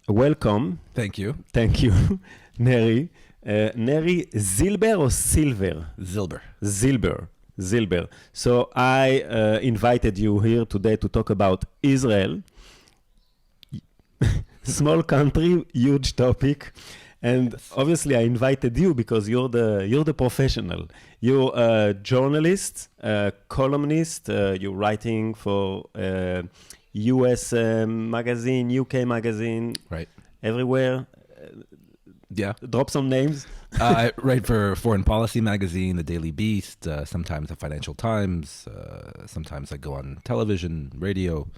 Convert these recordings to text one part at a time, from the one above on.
Welcome. Thank you. Thank you, Neri. Neri Zilber or Silver? Zilber. Zilber. So I invited you here today to talk about Israel. Small country, huge topic. And obviously I invited you because you're the professional. You're a journalist, a columnist, you're writing for US magazine, UK magazine, Right. everywhere. Yeah. Drop some names. I write for Foreign Policy magazine, The Daily Beast, sometimes the Financial Times. Sometimes I go on television, radio,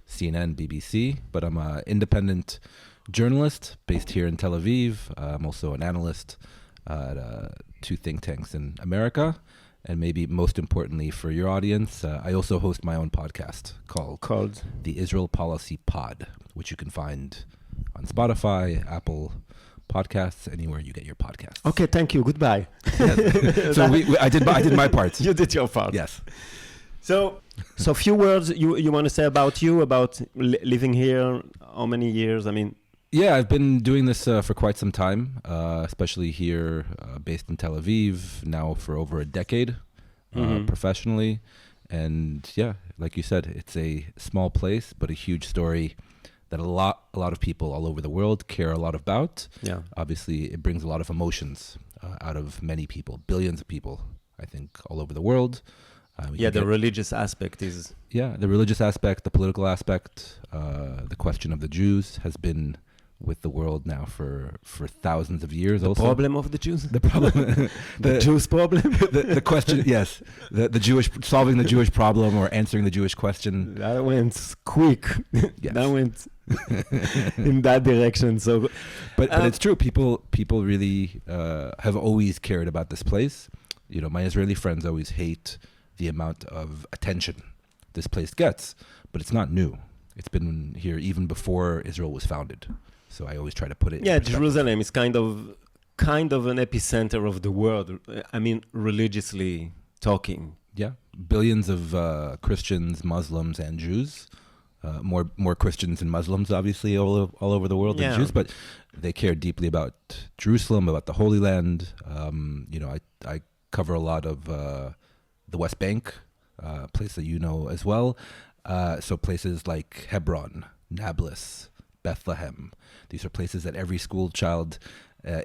CNN, BBC. But I'm an independent journalist based here in Tel Aviv. I'm also an analyst at two think tanks in America. And maybe most importantly for your audience, I also host my own podcast called The Israel Policy Pod, which you can find on Spotify, Apple Podcasts, anywhere you get your podcasts. Okay, thank you. Goodbye. Yes. So I did my part. You did your part. Yes. So few words you want to say about you, about living here, how many years? I mean, yeah, I've been doing this for quite some time, especially here based in Tel Aviv, now for over a decade professionally. And yeah, like you said, it's a small place, but a huge story that a lot of people all over the world care a lot about. Yeah. Obviously, it brings a lot of emotions out of many people, billions of people, I think, all over the world. The religious aspect is... Yeah, the religious aspect, the political aspect, the question of the Jews has been with the world now for thousands of years. The problem of the Jews? The problem. the Jews problem? the question, yes. The Jewish, solving the Jewish problem or answering the Jewish question. That went quick. Yes. That went in that direction. So, But it's true. People really have always cared about this place. You know, my Israeli friends always hate the amount of attention this place gets, but it's not new. It's been here even before Israel was founded. So I always try to put it in perspective. Jerusalem is kind of an epicenter of the world. I mean, religiously talking. Yeah, billions of Christians, Muslims, and Jews. More Christians and Muslims, obviously, all over the world than Jews, but they care deeply about Jerusalem, about the Holy Land. I cover a lot of the West Bank, place that you know as well. So places like Hebron, Nablus, Bethlehem. These are places that every school child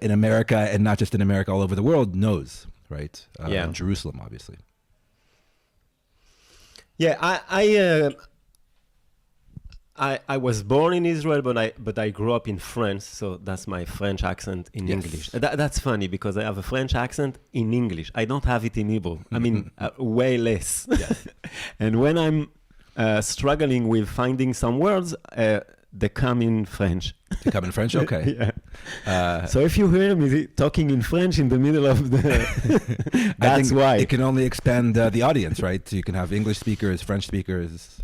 in America, and not just in America, all over the world knows, right? And Jerusalem, obviously. Yeah, I was born in Israel, but I grew up in France, so that's my French accent in English. That's funny because I have a French accent in English. I don't have it in Hebrew. I mean, way less. Yes. And when I'm struggling with finding some words, they come in French. They come in French? Okay. Yeah. So if you hear me talking in French in the middle of the... that's why. It can only expand the audience, right? So you can have English speakers, French speakers...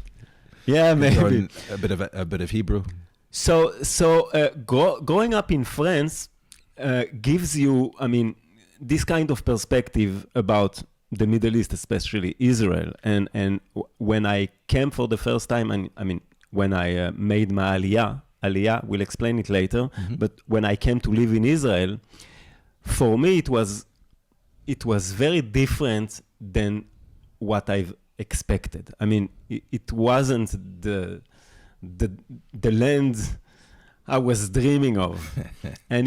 Yeah, maybe a bit of Hebrew. So growing up in France gives you, I mean, this kind of perspective about the Middle East, especially Israel. And when I came for the first time, I mean, when I made my aliyah, we'll explain it later. Mm-hmm. But when I came to live in Israel, for me it was very different than what I've expected. I mean, it wasn't the land I was dreaming of, and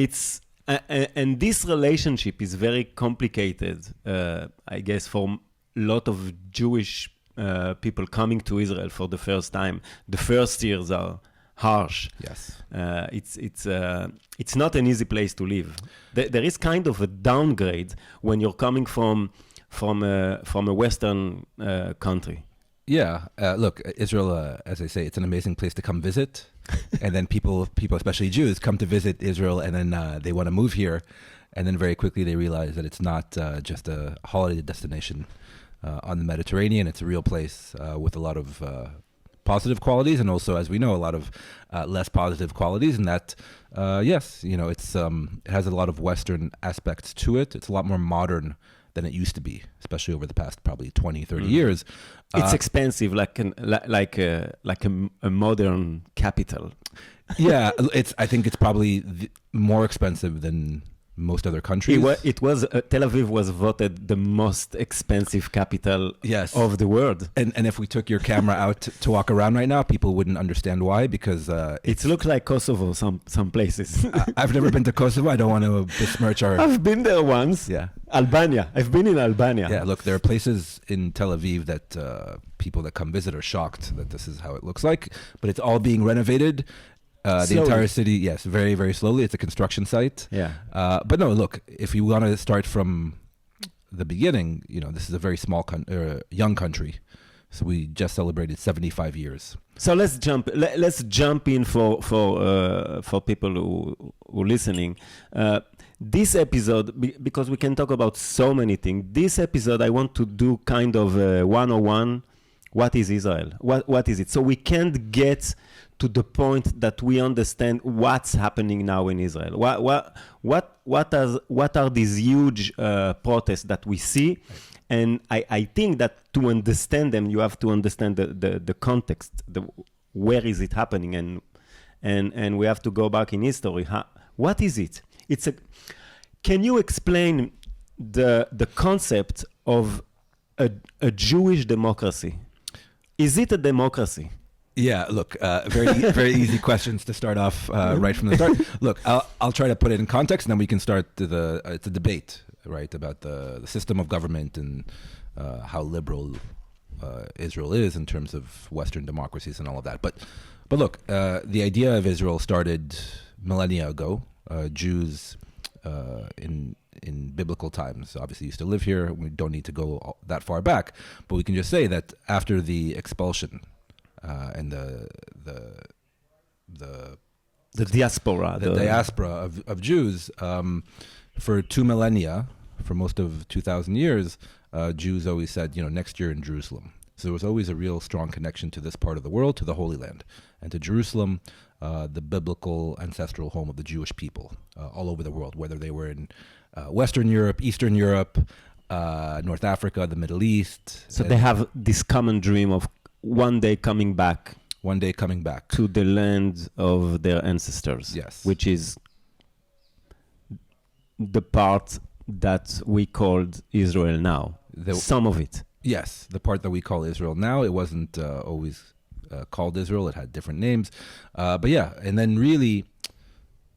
and this relationship is very complicated. I guess for a lot of Jewish people coming to Israel for the first time, the first years are harsh. Yes, it's not an easy place to live. There is kind of a downgrade when you're coming from a Western country. Yeah, look, Israel, as I say, it's an amazing place to come visit. And then people, especially Jews, come to visit Israel, and then they want to move here. And then very quickly they realize that it's not just a holiday destination on the Mediterranean. It's a real place with a lot of positive qualities, and also, as we know, a lot of less positive qualities. And that, yes, you know, it has a lot of Western aspects to it. It's a lot more modern than it used to be, especially over the past probably 20, 30 years. It's expensive, like a modern capital. Yeah, I think it's probably more expensive than most other countries. It was Tel Aviv was voted the most expensive capital Yes. of the world. And if we took your camera out to walk around right now, people wouldn't understand why, because It looks like Kosovo, some places. I've never been to Kosovo. I don't want to besmirch our... I've been there once. Yeah. Albania. I've been in Albania. Yeah, look, there are places in Tel Aviv that people that come visit are shocked that this is how it looks like, but it's all being renovated. The entire city, yes, very, very slowly. It's a construction site. Yeah. But no, look, if you want to start from the beginning, this is a very small, young country. So we just celebrated 75 years. So let's jump in for people who are listening. This episode, because we can talk about so many things. This episode, I want to do kind of 101. What is Israel? What is it? So we can't get to the point that we understand what's happening now in Israel. What are these huge protests that we see? And I think that to understand them, you have to understand the context. Where is it happening? And we have to go back in history. What is it? Can you explain the concept of a Jewish democracy? Is it a democracy? Yeah, look, very easy questions to start off right from the start. Look, I'll try to put it in context, and then we can start it's a debate, right, about the system of government and how liberal Israel is in terms of Western democracies and all of that. But look, the idea of Israel started millennia ago. Jews in biblical times obviously used to live here. We don't need to go that far back, but we can just say that after the expulsion and the diaspora, diaspora of Jews, for 2 millennia, for most of 2,000 years, Jews always said, next year in Jerusalem. So there was always a real strong connection to this part of the world, to the Holy Land, and to Jerusalem, the biblical ancestral home of the Jewish people all over the world, whether they were in Western Europe, Eastern Europe, North Africa, the Middle East. So they have this common dream of one day coming back to the land of their ancestors. Yes. Which is the part that we called Israel now. Some of it. Yes, the part that we call Israel now. It wasn't always called Israel. It had different names. But yeah, and then really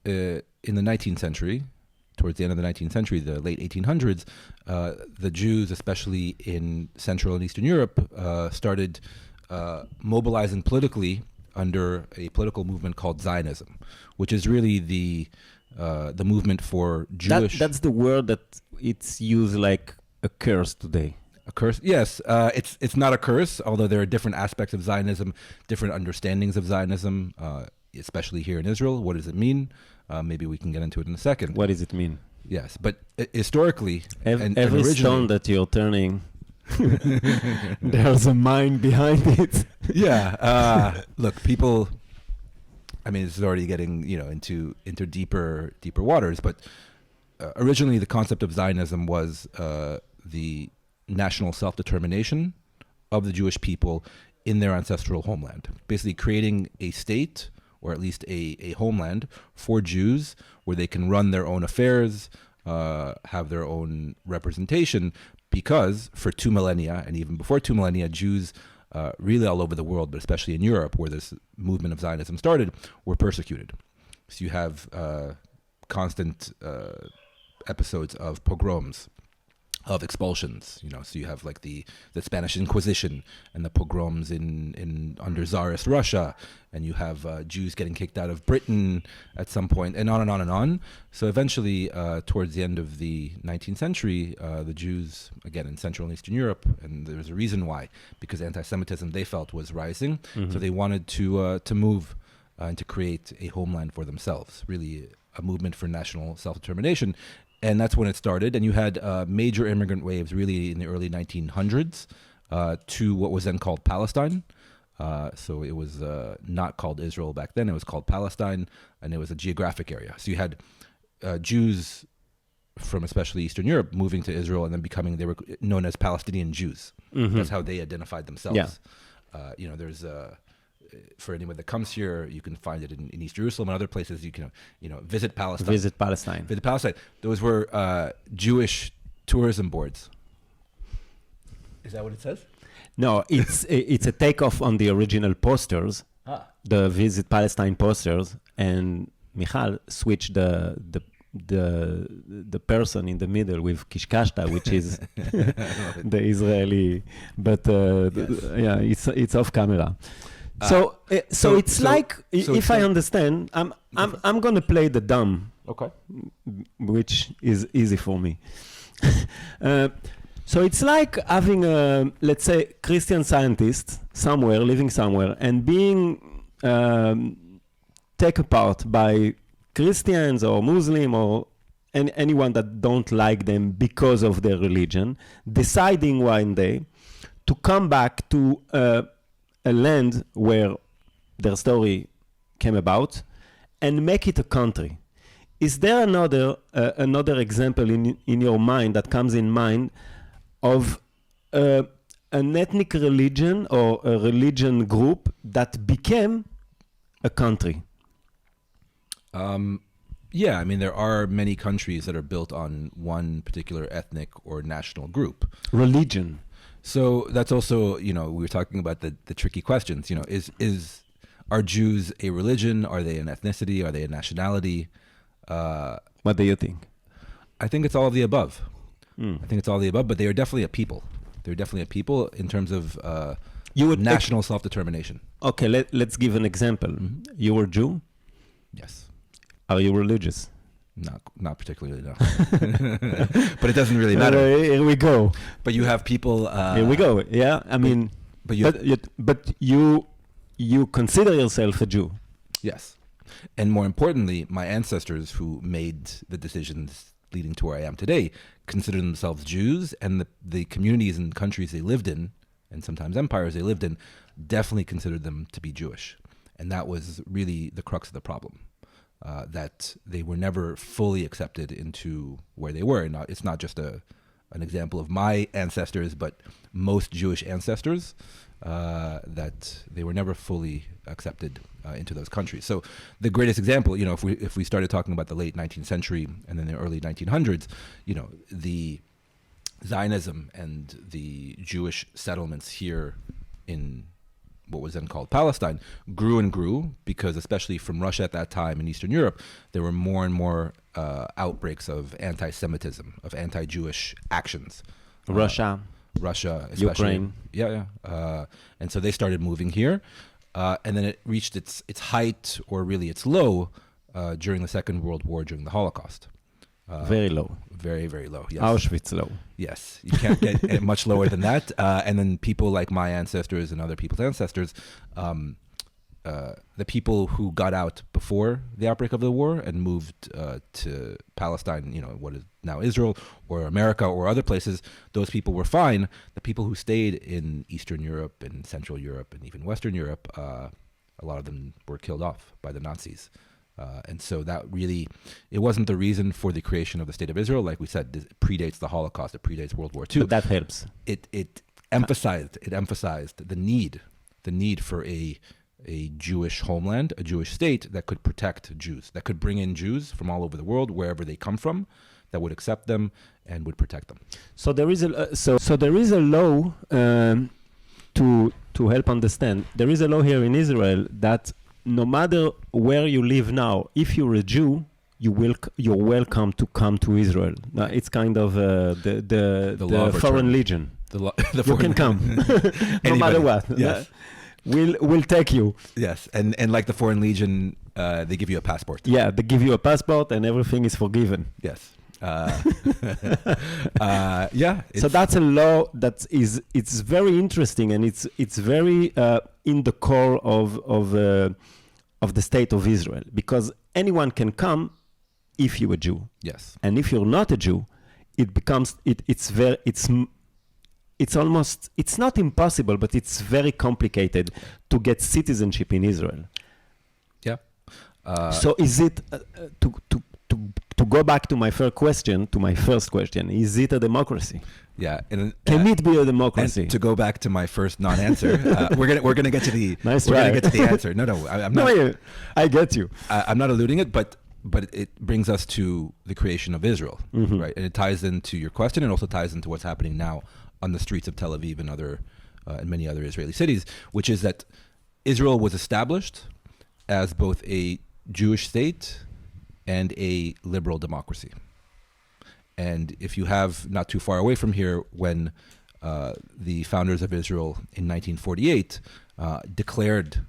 in the 19th century, towards the end of the 19th century, the late 1800s, the Jews, especially in Central and Eastern Europe, started mobilizing politically under a political movement called Zionism, which is really the movement for Jewish... That's the word that it's used like a curse today. A curse? Yes. It's not a curse, although there are different aspects of Zionism, different understandings of Zionism, especially here in Israel. What does it mean? Maybe we can get into it in a second. What does it mean? Yes, but historically... Every stone that you're turning... There's a mind behind it. Yeah. Look, people, this is already getting, into deeper waters, but originally the concept of Zionism was the national self-determination of the Jewish people in their ancestral homeland. Basically creating a state, or at least a homeland for Jews where they can run their own affairs, have their own representation, because for 2 millennia, and even before 2 millennia, Jews really all over the world, but especially in Europe, where this movement of Zionism started, were persecuted. So you have constant episodes of pogroms, of expulsions, so you have like the Spanish Inquisition and the pogroms in under Tsarist Russia, and you have Jews getting kicked out of Britain at some point, and on and on and on. So eventually, towards the end of the 19th century, the Jews, again in Central and Eastern Europe, and there's a reason why, because anti-Semitism they felt was rising, so they wanted to move and to create a homeland for themselves, really a movement for national self-determination. And that's when it started. And you had major immigrant waves really in the early 1900s to what was then called Palestine. So it was not called Israel back then. It was called Palestine, and it was a geographic area. So you had Jews from especially Eastern Europe moving to Israel and then they were known as Palestinian Jews. That's how they identified themselves. Yeah. There's for anyone that comes here, you can find it in East Jerusalem and other places. You can, visit Palestine. Visit Palestine. Visit Palestine. Those were Jewish tourism boards. Is that what it says? No, it's a takeoff on the original posters, the Visit Palestine posters, and Michal switched the person in the middle with Kishkashta, which is the Israeli, but it's off camera. So if I understand, I'm gonna play the dumb, Okay. which is easy for me. So it's like having a, let's say, Christian scientist somewhere, living somewhere, and being taken apart by Christians or Muslim or anyone that don't like them because of their religion, deciding one day to come back to a land where their story came about and make it a country. Is there another example in your mind that comes in mind of an ethnic religion or a religion group that became a country? Yeah, I mean, there are many countries that are built on one particular ethnic or national group. Religion. So that's also, we were talking about the tricky questions. Are Jews a religion? Are they an ethnicity? Are they a nationality? What do you think? I think it's all of the above. I think it's all of the above, but they are definitely a people. They're definitely a people in terms of national self-determination. Okay, let's give an example. You were Jew? Yes. Are you religious? Not particularly, no. But it doesn't really matter. Here we go. But you have people... here we go, yeah. I mean, but you consider yourself a Jew. Yes. And more importantly, my ancestors who made the decisions leading to where I am today consider themselves Jews, and the communities and countries they lived in, and sometimes empires they lived in, definitely considered them to be Jewish. And that was really the crux of the problem. That they were never fully accepted into where they were. And it's not just an example of my ancestors, but most Jewish ancestors, that they were never fully accepted into those countries. So the greatest example, if we started talking about the late 19th century and then the early 1900s, the Zionism and the Jewish settlements here in what was then called Palestine grew and grew because, especially from Russia at that time in Eastern Europe, there were more and more outbreaks of anti-Semitism, of anti-Jewish actions. Russia, especially. Ukraine. Yeah. And so they started moving here. And then it reached its height, or really its low, during the Second World War, during the Holocaust. Very low. Very, very low. Yes. Auschwitz low. Yes. You can't get much lower than that. And then people like my ancestors and other people's ancestors, the people who got out before the outbreak of the war and moved to Palestine, what is now Israel, or America, or other places, those people were fine. The people who stayed in Eastern Europe and Central Europe and even Western Europe, a lot of them were killed off by the Nazis. And so that really, it wasn't the reason for the creation of the State of Israel. Like we said, it predates the Holocaust, it predates World War II. But that helps. It emphasized the need for a Jewish homeland, a Jewish state that could protect Jews, that could bring in Jews from all over the world, wherever they come from, that would accept them and would protect them. So there is a law to help understand. There is a law here in Israel that no matter where you live now, if you're a Jew, you're welcome to come to Israel. It's kind of the foreign legion. You can come, no matter what. Yes. We'll take you. Yes, and like the Foreign Legion, they give you a passport. Yeah, they give you a passport and everything is forgiven. Yes. Yeah. So that's a law it's very interesting, and it's very in the core of the state of Israel, because anyone can come if you're a Jew. Yes. And if you're not a Jew, it becomes it's not impossible, but it's very complicated to get citizenship in Israel. Yeah. So is it to go back to my first question, is it a democracy? Yeah, and Can it be a democracy? And to go back to my first non-answer, we're gonna get to the Nice we're try. gonna get to the answer. No, I'm not. No, I get you. I'm not alluding it, but it brings us to the creation of Israel, Mm-hmm. right? And it ties into your question, and also ties into what's happening now on the streets of Tel Aviv and and many other Israeli cities, which is that Israel was established as both a Jewish state and a liberal democracy. And if you have, not too far away from here, when the founders of Israel in 1948 declared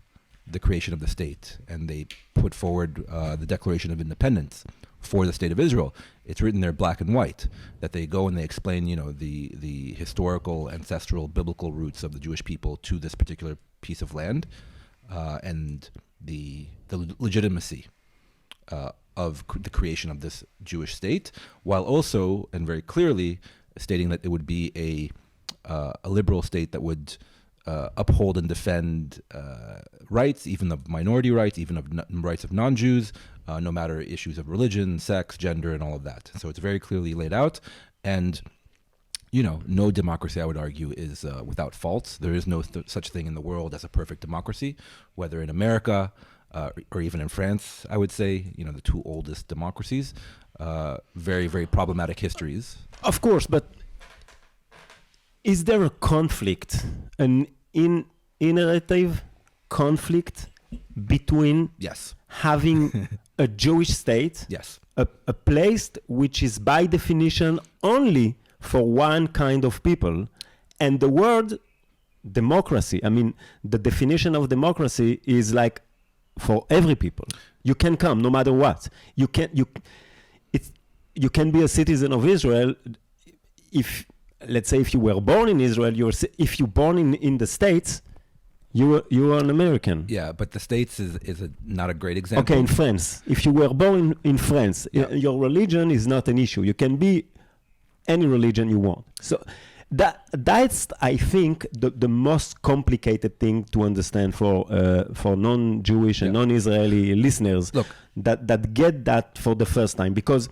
the creation of the state, and they put forward the Declaration of Independence for the state of Israel, it's written there black and white that they go and they explain, the historical, ancestral, biblical roots of the Jewish people to this particular piece of land, and the legitimacy of the creation of this Jewish state, while also, and very clearly, stating that it would be a liberal state that would uphold and defend rights, even of minority rights, even of rights of non-Jews, no matter issues of religion, sex, gender, and all of that. So it's very clearly laid out. And, no democracy, I would argue, is without faults. There is no such thing in the world as a perfect democracy, whether in America or even in France, I would say, the two oldest democracies. Very, very problematic histories. Of course, but is there a conflict, an inherited conflict between Yes. having a Jewish state, Yes. a place which is by definition only for one kind of people, and the word democracy? I mean, the definition of democracy is like for every people. You can come no matter what. You can be a citizen of Israel if, let's say, if you were born in Israel. If you're born in the States, you are an American. Yeah, but the States is not a great example. Okay, in France, if you were born in France, your religion is not an issue. You can be any religion you want. So that's I think the most complicated thing to understand for non-Jewish and non-Israeli listeners. Look, that get that for the first time, because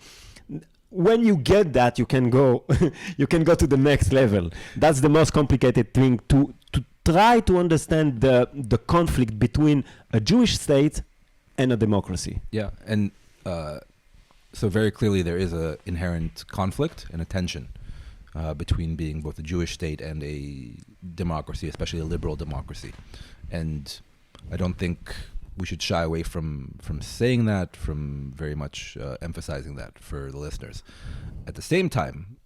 when you get that, you can go to the next level. That's the most complicated thing to try to understand the conflict between a Jewish state and a democracy. Yeah, and so very clearly there is an inherent conflict and a tension between being both a Jewish state and a democracy, especially a liberal democracy. And I don't think we should shy away from saying that, from very much emphasizing that for the listeners. At the same time,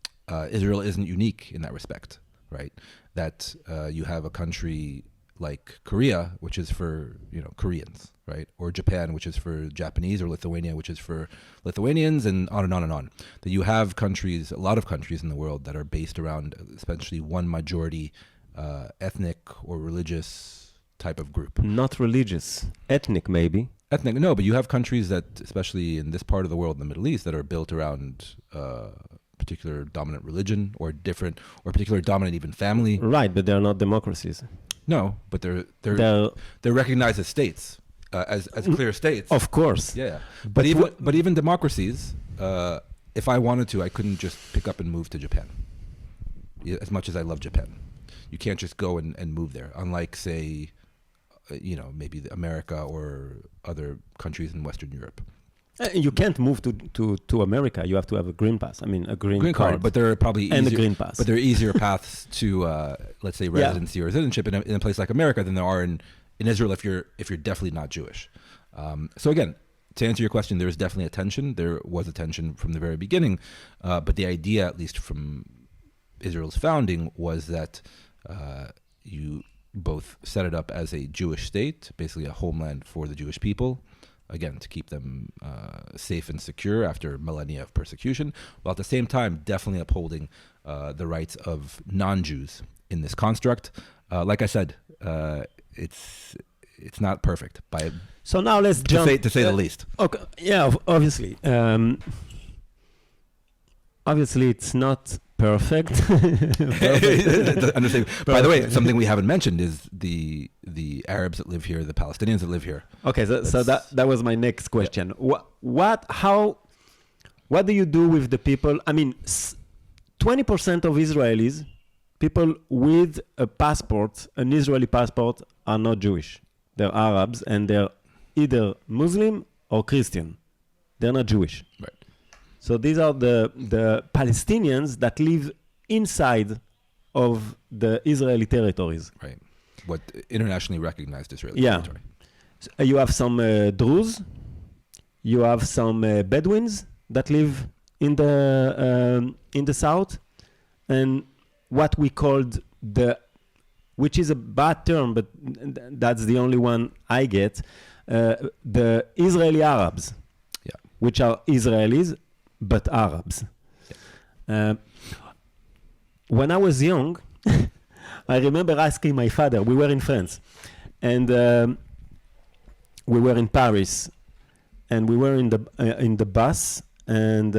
Israel isn't unique in that respect, right? That you have a country like Korea, which is for Koreans, right? Or Japan, which is for Japanese, or Lithuania, which is for Lithuanians, and on and on and on. That you have countries, a lot of countries in the world that are based around essentially one majority ethnic or religious type of group. Not religious, ethnic maybe. Ethnic, no, but you have countries that, especially in this part of the world, in the Middle East, that are built around particular dominant religion or particular dominant even family. Right, but they're not democracies. No, but they're recognized as states, as clear states. Of course. Yeah, but even democracies, if I wanted to, I couldn't just pick up and move to Japan. As much as I love Japan, you can't just go and move there. Unlike, say, maybe America or other countries in Western Europe. You can't move to America. You have to have a green pass. I mean, a green card. But there are probably and a green pass. But there are easier paths to, let's say, residency or citizenship in a place like America than there are in Israel if you're definitely not Jewish. So again, to answer your question, there is definitely a tension. There was a tension from the very beginning, but the idea, at least from Israel's founding, was that you both set it up as a Jewish state, basically a homeland for the Jewish people, again, to keep them safe and secure after millennia of persecution, while at the same time definitely upholding the rights of non-Jews in this construct. Like I said, it's not perfect. So now let's jump. To say the least. Okay. Yeah, obviously. Obviously, it's not perfect. By the way, something we haven't mentioned is the Arabs that live here, the Palestinians that live here. Okay, so that was my next question. what do you do with the people? I mean, 20% of Israelis, people with a passport, an Israeli passport, are not Jewish. They're Arabs, and they're either Muslim or Christian. They're not Jewish. Right. So these are the Palestinians that live inside of the Israeli territories. Right. What internationally recognized Israeli Yeah. territory. So you have some Druze, you have some Bedouins that live in the south, and what we called which is a bad term, but that's the only one I get, the Israeli Arabs, Yeah. which are Israelis but Arabs. Yeah. When I was young, I remember asking my father. We were in France, and we were in Paris, and we were in the bus, and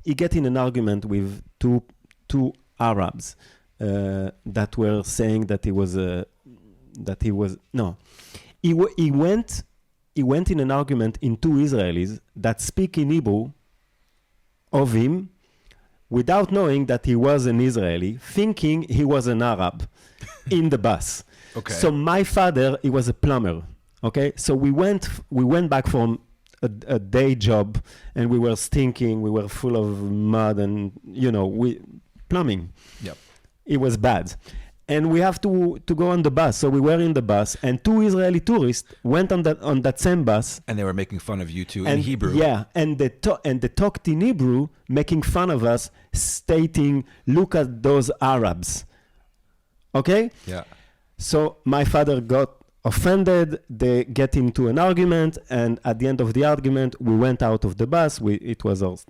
he get in an argument with two Arabs that were saying that he went in an argument in two Israelis that speak in Hebrew of him without knowing that he was an Israeli, thinking he was an Arab in the bus. Okay. So my father, he was a plumber. Okay, so we went back from a day job, and we were stinking. We were full of mud, and plumbing. Yep. It was bad, and we have to go on the bus. So we were in the bus, and two Israeli tourists went on that same bus. And they were making fun of you too in Hebrew. Yeah, and they talked in Hebrew, making fun of us, stating, "Look at those Arabs." Okay. Yeah. So my father got offended. They get into an argument, and at the end of the argument, we went out of the bus. It was ours.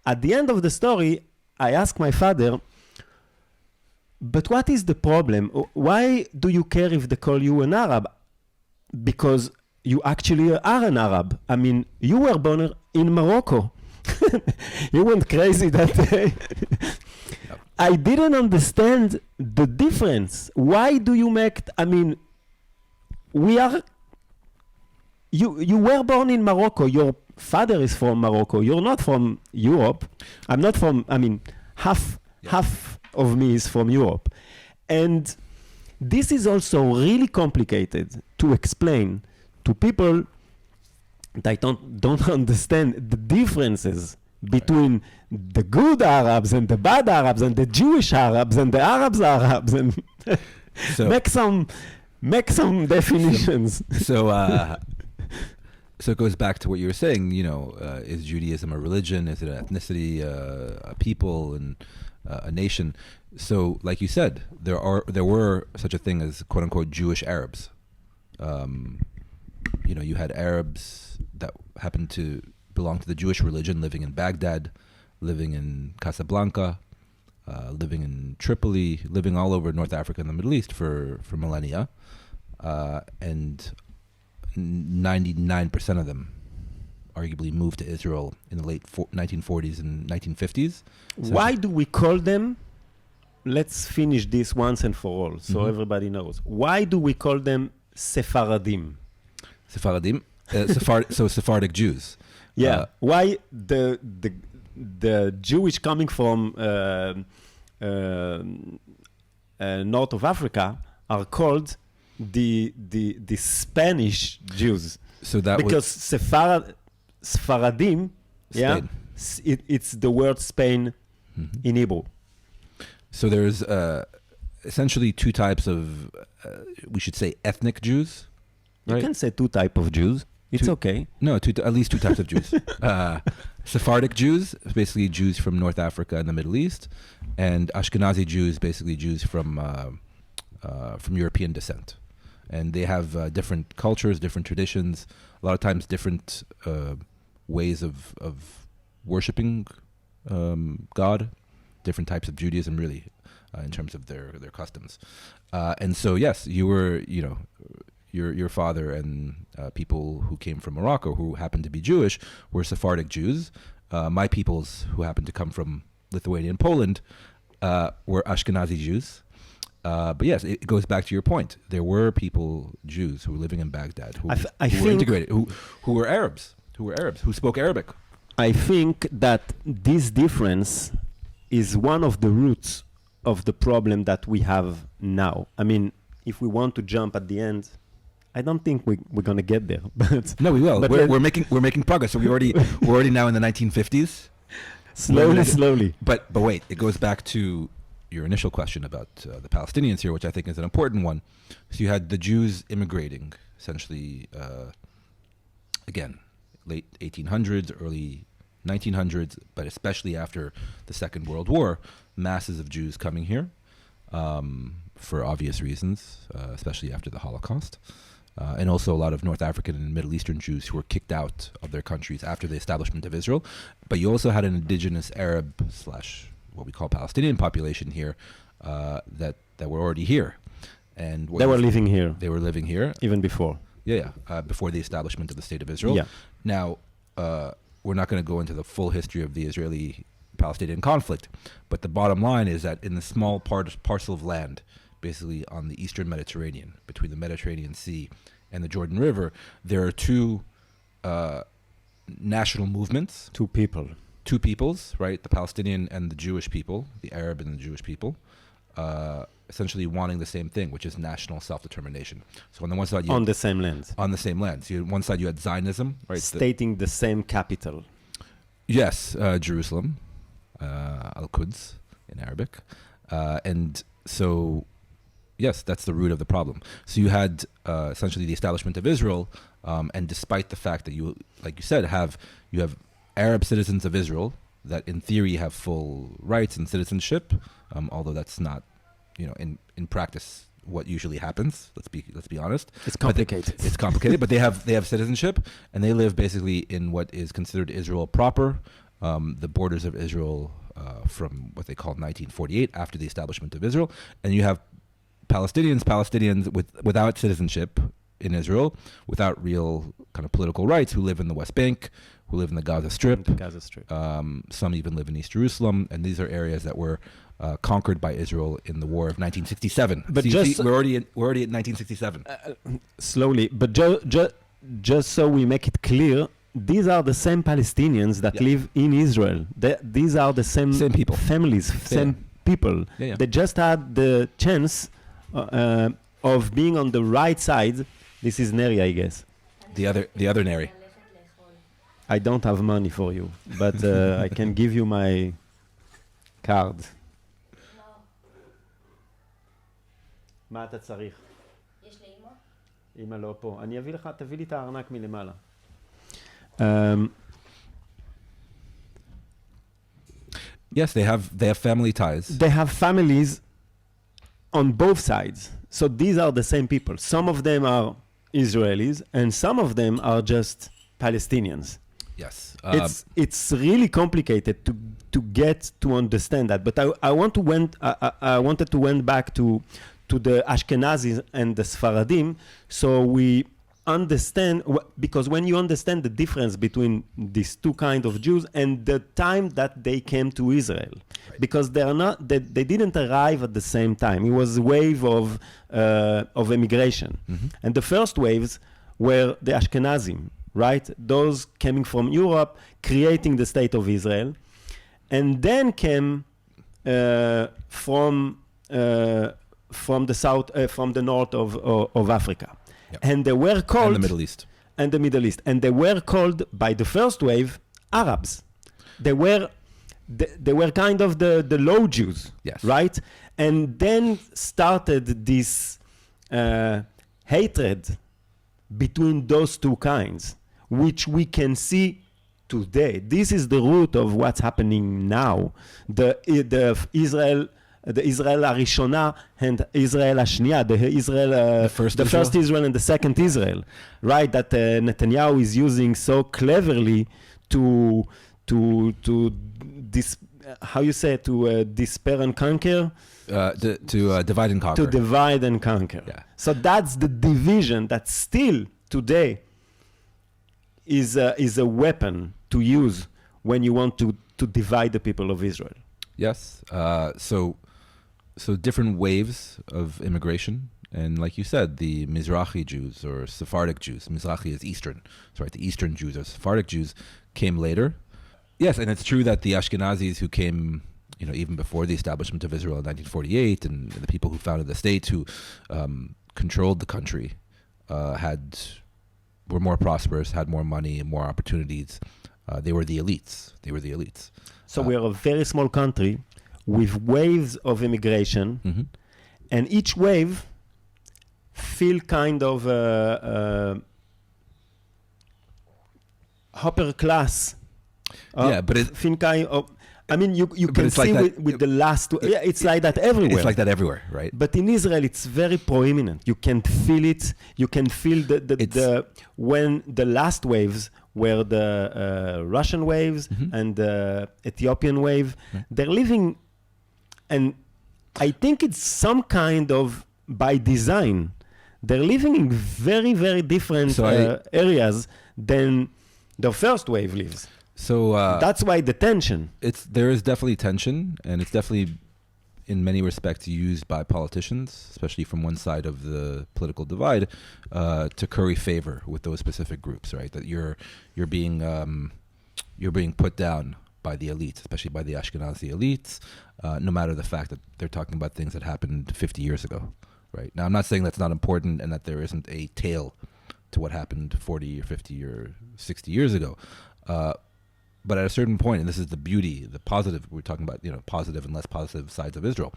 At the end of the story, I asked my father, "But what is the problem? Why do you care if they call you an Arab? Because you actually are an Arab. I mean, you were born in Morocco." He went crazy that day. Yep. I didn't understand the difference. Why do you make... I mean, you were born in Morocco. Your father is from Morocco. You're not from Europe. I'm not from... I mean, half of me is from Europe. And this is also really complicated to explain to people that don't understand the differences between the good Arabs and the bad Arabs and the Jewish Arabs and the Arabs and So make some definitions. So it goes back to what you were saying. Is Judaism a religion? Is it an ethnicity, a people, and a nation? So, like you said, there were such a thing as quote unquote Jewish Arabs. You had Arabs that happened to belong to the Jewish religion, living in Baghdad, living in Casablanca, living in Tripoli, living all over North Africa and the Middle East for millennia, and 99% of them arguably moved to Israel in the late 1940s and 1950s. Why do we call them? Let's finish this once and for all, so everybody knows. Why do we call them Sephardim? Sephardim, Sephardic Jews. Yeah. Why the Jewish coming from north of Africa are called the Spanish Jews? So that because Sephardim, yeah, it's the word Spain in Hebrew. So there's essentially two types of, we should say, ethnic Jews. Right? You can say two types of Jews. It's okay. No, at least two types of Jews. Sephardic Jews, basically Jews from North Africa and the Middle East, and Ashkenazi Jews, basically Jews from European descent. And they have different cultures, different traditions, a lot of times different ways of worshiping God, different types of Judaism, really, in terms of their customs. And so, yes, you were, your father and people who came from Morocco who happened to be Jewish were Sephardic Jews. My peoples who happened to come from Lithuania and Poland were Ashkenazi Jews. But yes, it goes back to your point. There were Jews who were living in Baghdad who were integrated, who were Arabs, who spoke Arabic. I think that this difference is one of the roots of the problem that we have now. I mean, if we want to jump at the end, I don't think we're going to get there. But No, we will. But We're making progress. So we're already now in the 1950s. slowly. But wait, it goes back to your initial question about the Palestinians here, which I think is an important one. So you had the Jews immigrating, essentially, again, late 1800s, early 1900s, but especially after the Second World War, masses of Jews coming here for obvious reasons, especially after the Holocaust. And also a lot of North African and Middle Eastern Jews who were kicked out of their countries after the establishment of Israel. But you also had an indigenous Arab / what we call Palestinian population here that were already here. And They were living here. They were living here. Even before. Before the establishment of the State of Israel. Yeah. Now, we're not going to go into the full history of the Israeli-Palestinian conflict, but the bottom line is that in the small parcel of land, basically on the eastern Mediterranean, between the Mediterranean Sea and the Jordan River, there are two national movements. Two peoples, right? The Palestinian and the Jewish people, the Arab and the Jewish people, essentially wanting the same thing, which is national self-determination. So on the one side, on the same land. On the same land. So on one side you had Zionism, right? Stating the same capital. Yes, Jerusalem, Al-Quds in Arabic. And so, yes, that's the root of the problem. So you had essentially the establishment of Israel, and despite the fact that you, like you said, you have Arab citizens of Israel that in theory have full rights and citizenship, although that's not, in practice what usually happens. Let's be honest. It's complicated. It's complicated, but they have citizenship, and they live basically in what is considered Israel proper, the borders of Israel from what they call 1948, after the establishment of Israel, and you have Palestinians without citizenship in Israel, without real kind of political rights, who live in the West Bank, who live in the Gaza Strip. Some even live in East Jerusalem, and these are areas that were conquered by Israel in the War of 1967. But we're already at 1967. Slowly, but just so we make it clear, these are the same Palestinians that live in Israel. These are the same people, families, same people. They just had the chance of being on the right side. This is Neri, I guess. The other Neri. I don't have money for you, but I can give you my card. מה אתה צריך? יש לאמא? אמא לא פה. אני אביא לך, תביא לי את הארנק מלמעלה. Yes, they have family ties. They have families on both sides. So these are the same people. Some of them are Israelis, and some of them are just Palestinians. Yes. It's really complicated to get to understand that. But I wanted to went back to the Ashkenazis and the Sefaradim, so we understand, because when you understand the difference between these two kinds of Jews and the time that they came to Israel, right. Because they didn't arrive at the same time. It was a wave of immigration, and the first waves were the Ashkenazim, right? Those coming from Europe, creating the state of Israel, and then came from the south, from the north of Africa. Yep. And they were called... And the Middle East. And the Middle East. And they were called, by the first wave, Arabs. They were kind of the low Jews, yes. Right? And then started this hatred between those two kinds, which we can see today. This is the root of what's happening now. The Israel Harishona and Israel Hashniya, the first Israel and the second Israel, right? That Netanyahu is using so cleverly to despair and conquer. To divide and conquer. To divide and conquer. Yeah. So that's the division that still today is a weapon to use when you want to divide the people of Israel. Yes. So different waves of immigration, and like you said, the Mizrahi Jews or Sephardic Jews. Mizrahi is Eastern, so right? The Eastern Jews or Sephardic Jews came later, Yes, and it's true that the Ashkenazis who came, even before the establishment of Israel in 1948, and the people who founded the state, who controlled the country, were more prosperous, had more money and more opportunities. They were the elites. So we are a very small country with waves of immigration, Mm-hmm. and each wave feel kind of upper class. Yeah, but feel kind of. I mean, you can it's see like that, with the last. Yeah, it's like that everywhere. It's like that everywhere, right? But in Israel, it's very prominent. You can feel it. You can feel when the last waves were the Russian waves Mm-hmm. and the Ethiopian wave. Right. They're living, and I think it's some kind of by design. They're living in very, very different areas than the first wave lives. So That's why the tension. there is definitely tension, and it's definitely in many respects used by politicians, especially from one side of the political divide, to curry favor with those specific groups, right? That you're being put down by the elites, especially by the Ashkenazi elites, no matter the fact that they're talking about things that happened 50 years ago, right? Now, I'm not saying that's not important and that there isn't a tail to what happened 40 or 50 or 60 years ago. But at a certain point, and this is the beauty, the positive, we're talking about, positive and less positive sides of Israel.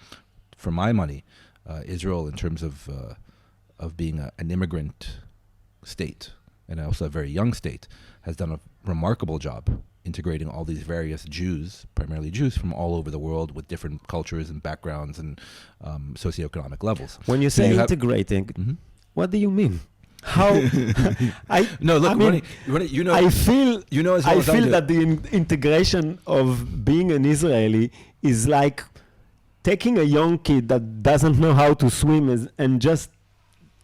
For my money, Israel, in terms of being an immigrant state, and also a very young state, has done a remarkable job integrating all these various Jews, primarily Jews from all over the world with different cultures and backgrounds and socioeconomic levels. When you say integrating, Mm-hmm. what do you mean? How Ronny, I feel as well as I do. that the integration of being an Israeli is like taking a young kid that doesn't know how to swim and just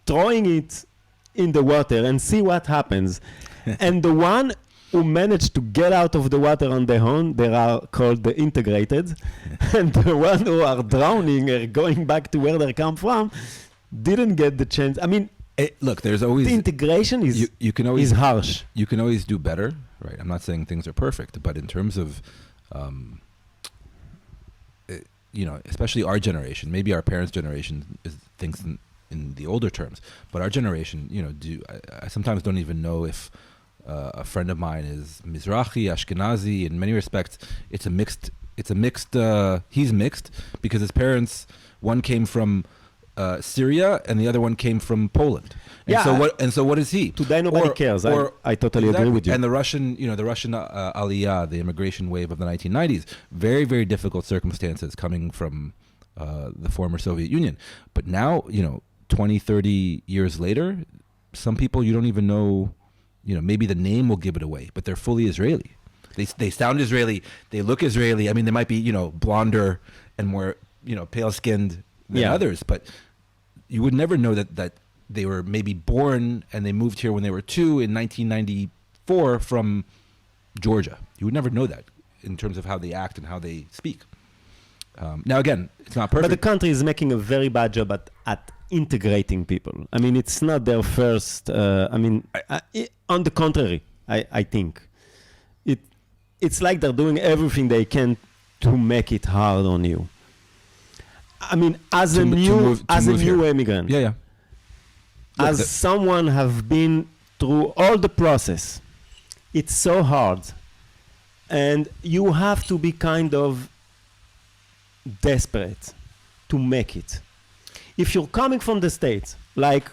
throwing it in the water and see what happens. And the one who managed to get out of the water on their own, they are called the integrated. And the one who are drowning or going back to where they come from didn't get the chance. I mean, look, there's always the integration is you can always is harsh. You can always do better, right? I'm not saying things are perfect, but in terms of especially our generation, maybe our parents' generation thinks in the older terms, but our generation, I sometimes don't even know if a friend of mine is Mizrahi, Ashkenazi. In many respects, it's a mixed. He's mixed because his parents, one came from Syria and the other one came from Poland. And so what is he? Today nobody cares. I totally agree with you. And the Russian Aliyah, the immigration wave of the 1990s, very, very difficult circumstances coming from the former Soviet Union. But now, 20, 30 years later, some people you don't even know, maybe the name will give it away, but they're fully Israeli. They sound Israeli, they look Israeli. I mean, they might be, blonder and more, pale-skinned than others, but you would never know that they were maybe born and they moved here when they were 2 in 1994 from Georgia. You would never know that in terms of how they act and how they speak. Now, again, it's not perfect. But the country is making a very bad job at integrating people. I mean, it's not their first. On the contrary, I think it's like they're doing everything they can to make it hard on you. I mean, as a new immigrant, as someone have been through all the process, it's so hard, and you have to be kind of desperate to make it. If you're coming from the States, like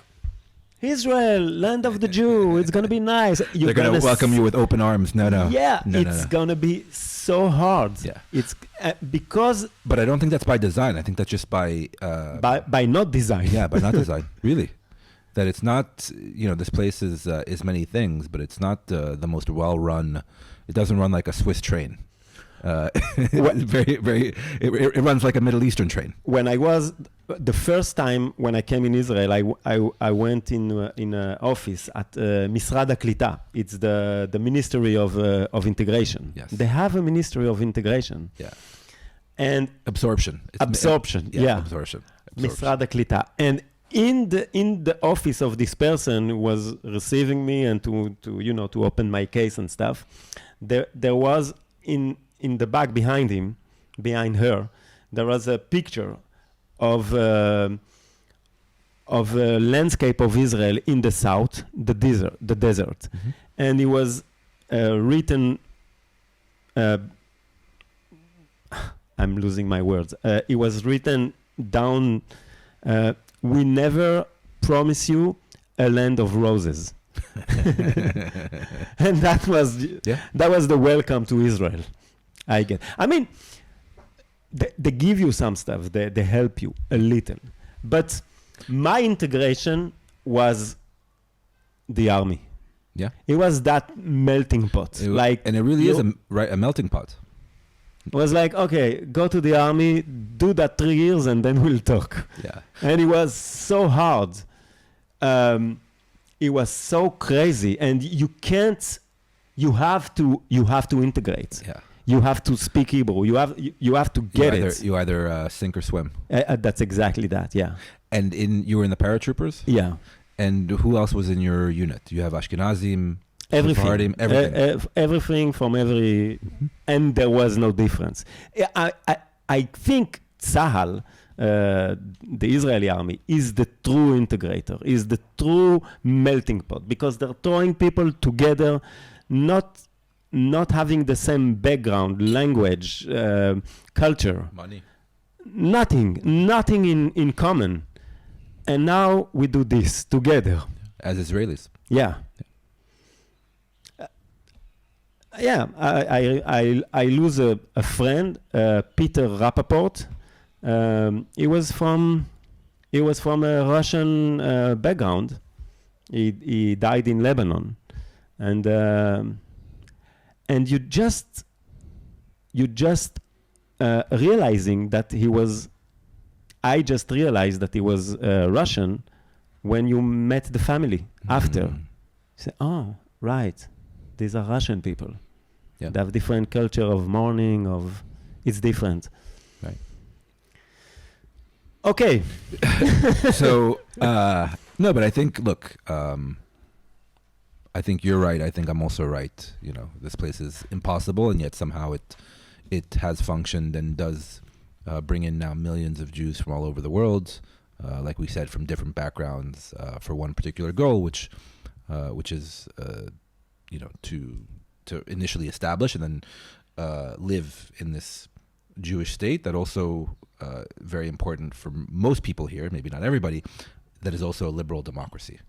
Israel, land of the Jew, it's gonna be nice. They're gonna welcome you with open arms. No. Yeah, it's gonna be so hard. Yeah, it's because. But I don't think that's by design. I think that's just by not design. Yeah, by not design. Really, that it's not. This place is many things, but it's not the most well run. It doesn't run like a Swiss train. Very, very. It runs like a Middle Eastern train. When I was the first time when I came in Israel, I went in an office at Misrad HaKlita. It's the Ministry of Integration. Yes. They have a Ministry of Integration. Yeah. And absorption. Absorption. Misrad HaKlita. And in the office of this person who was receiving me and to open my case and stuff, there was in the back behind her, there was a picture of a landscape of Israel in the south, the desert, and it was written. I'm losing my words. It was written down. We never promise you a land of roses. And that was the welcome to Israel. I mean, they give you some stuff. They help you a little. But my integration was the army. Yeah. It was that melting pot. And it really is a melting pot. It was like, okay, go to the army, do that 3 years, and then we'll talk. Yeah. And it was so hard. It was so crazy, and you have to integrate. Yeah. You have to speak Hebrew. You have to get it. You either sink or swim. That's exactly that. Yeah. And you were in the paratroopers? Yeah. And who else was in your unit? You have Ashkenazim, everything, Sephardim, everything. Everything from every, and there was no difference. I think Tzahal, the Israeli army, is the true integrator, is the true melting pot, because they're throwing people together, not having the same background, language, culture, money, nothing in common. And now we do this together. As Israelis. Yeah. I lose a friend, Peter Rappaport. He was from a Russian background. He died in Lebanon, and you just realizing that he was. I just realized that he was Russian when you met the family after. You say, oh, right, these are Russian people. Yeah. They have different culture of mourning, it's different. Right. Okay. So, no, but I think, look, I think you're right. I think I'm also right. You know, this place is impossible, and yet somehow it has functioned and does bring in now millions of Jews from all over the world, like we said, from different backgrounds, for one particular goal, which is, you know, to initially establish and then live in this Jewish state that also very important for most people here, maybe not everybody, that is also a liberal democracy.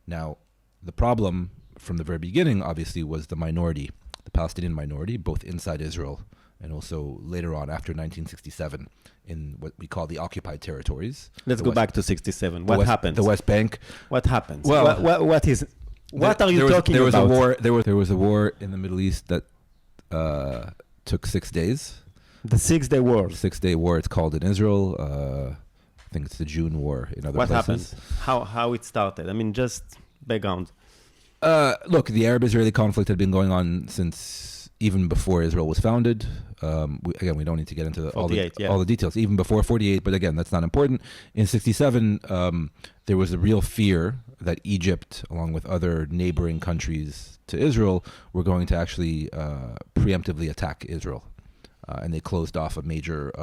Now, the problem from the very beginning, obviously, was the minority, the Palestinian minority, both inside Israel and also later on after 1967 in what we call the occupied territories. Let's go back to 67. What happened? The West Bank. What happened? Well, what are you talking about? There was a war in the Middle East that took 6 days. The 6-day war. 6-day war, it's called in Israel. I think it's the June War in other places. What happened? How it started? I mean, just background. Look, the Arab-Israeli conflict had been going on since even before Israel was founded. We don't need to get into all the details. Even before 48, but again, that's not important. In 67, there was a real fear that Egypt, along with other neighboring countries to Israel, were going to actually preemptively attack Israel. And they closed off a major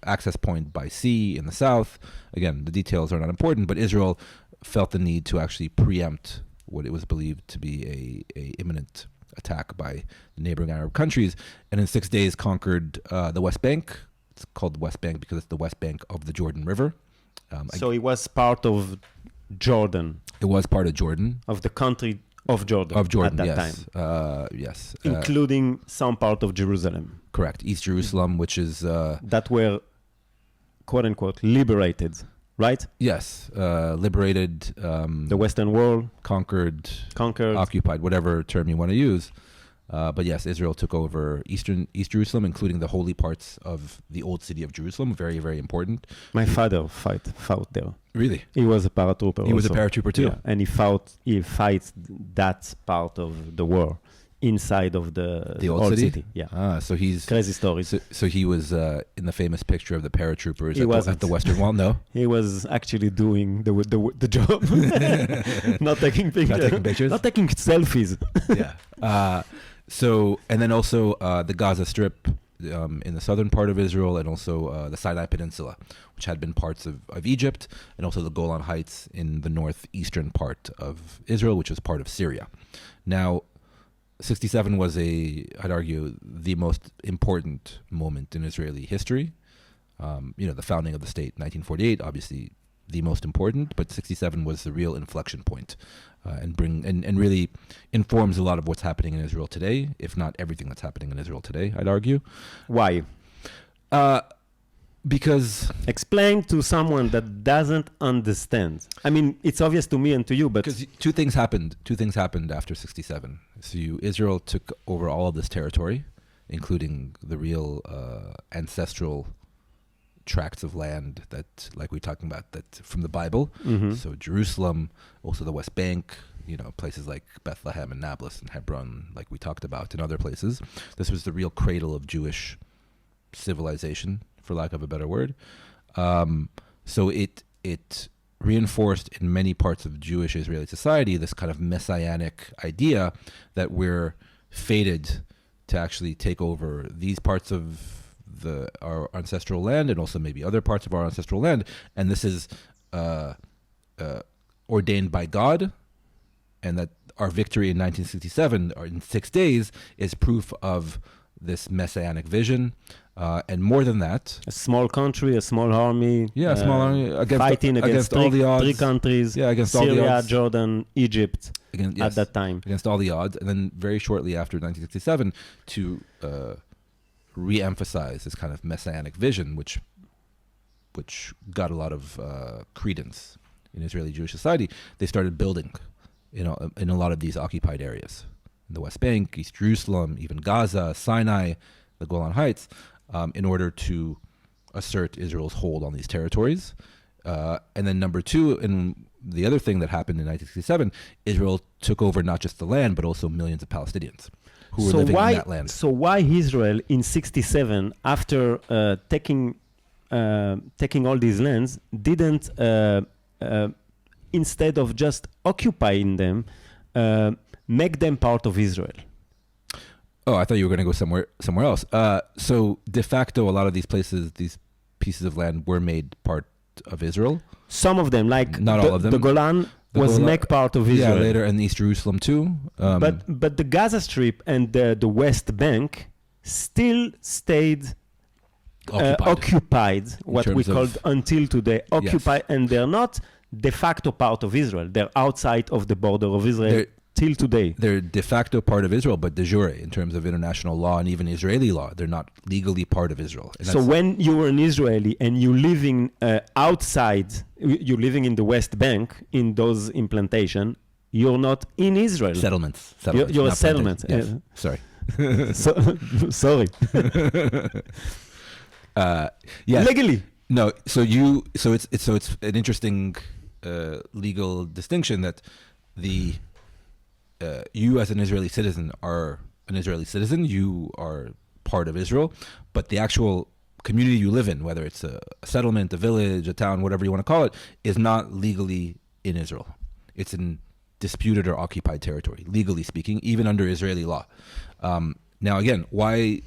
access point by sea in the south. Again, the details are not important, but Israel felt the need to actually preempt what it was believed to be a imminent attack by the neighboring Arab countries, and in 6 days conquered the West Bank. It's called the West Bank because it's the West Bank of the Jordan River. So it was part of Jordan. It was part of Jordan. Of the country of Jordan. Of Jordan, at that yes. time. Yes. Including some part of Jerusalem. Correct. East Jerusalem, which is... that were, quote unquote, liberated. Right? Yes, liberated. The Western world. Conquered. Occupied. Whatever term you want to use. But yes, Israel took over East Jerusalem, including the holy parts of the old city of Jerusalem. Very, very important. My father fought there. Really? He was a paratrooper. He was a paratrooper too. Yeah, and he fights that part of the war inside of the old city. Yeah. So he's crazy stories. So he was in the famous picture of the paratroopers at the Western Wall. No, he was actually doing the job, not taking pictures, not taking selfies. Yeah. So, and then also the Gaza Strip in the southern part of Israel, and also the Sinai Peninsula, which had been parts of Egypt, and also the Golan Heights in the northeastern part of Israel, which was part of Syria. Now, 67 was I'd argue, the most important moment in Israeli history. The founding of the state, 1948, obviously the most important, but 67 was the real inflection point, and really informs a lot of what's happening in Israel today, if not everything that's happening in Israel today, I'd argue. Why? Because... Explain to someone that doesn't understand. I mean, it's obvious to me and to you, but... Because two things happened after 67. So Israel took over all of this territory, including the real ancestral tracts of land that, like we're talking about, that from the Bible. Mm-hmm. So Jerusalem, also the West Bank, places like Bethlehem and Nablus and Hebron, like we talked about, and other places. This was the real cradle of Jewish civilization, for lack of a better word. So it reinforced in many parts of Jewish Israeli society this kind of messianic idea that we're fated to actually take over these parts of our ancestral land, and also maybe other parts of our ancestral land, and this is ordained by God, and that our victory in 1967, or in 6 days, is proof of this messianic vision. And more than that, a small country, a small army, a small army fighting against all the odds, 3 countries, against Syria, all the odds. Jordan, Egypt, at that time, against all the odds, and then very shortly after 1967 to re-emphasize this kind of messianic vision, which got a lot of credence in Israeli Jewish society. They started building, in a lot of these occupied areas, in the West Bank, East Jerusalem, even Gaza, Sinai, the Golan Heights, in order to assert Israel's hold on these territories. And then number two, and the other thing that happened in 1967, Israel took over not just the land, but also millions of Palestinians who were living in that land. So why Israel in 67, after taking all these lands, didn't, instead of just occupying them, make them part of Israel? Oh, I thought you were going to go somewhere else. So de facto, a lot of these pieces of land were made part of Israel. Some of them, like not all of them. The Golan was made part of Israel. Yeah, later, and East Jerusalem too. But the Gaza Strip and the West Bank still stayed occupied, what we called until today, occupied, and they're not de facto part of Israel. They're outside of the border of Israel till today. They're de facto part of Israel, but de jure, in terms of international law and even Israeli law, they're not legally part of Israel. So when you're an Israeli and you're living outside, you're living in the West Bank, in those implantation, you're not in Israel. Settlements. You're a settlement. Yes. Sorry. Sorry. Legally. No. So it's an interesting legal distinction that you as an Israeli citizen are an Israeli citizen. You are part of Israel, but the actual community you live in, whether it's a settlement, a village, a town, whatever you want to call it, is not legally in Israel. It's in disputed or occupied territory, legally speaking, even under Israeli law. Now, again, why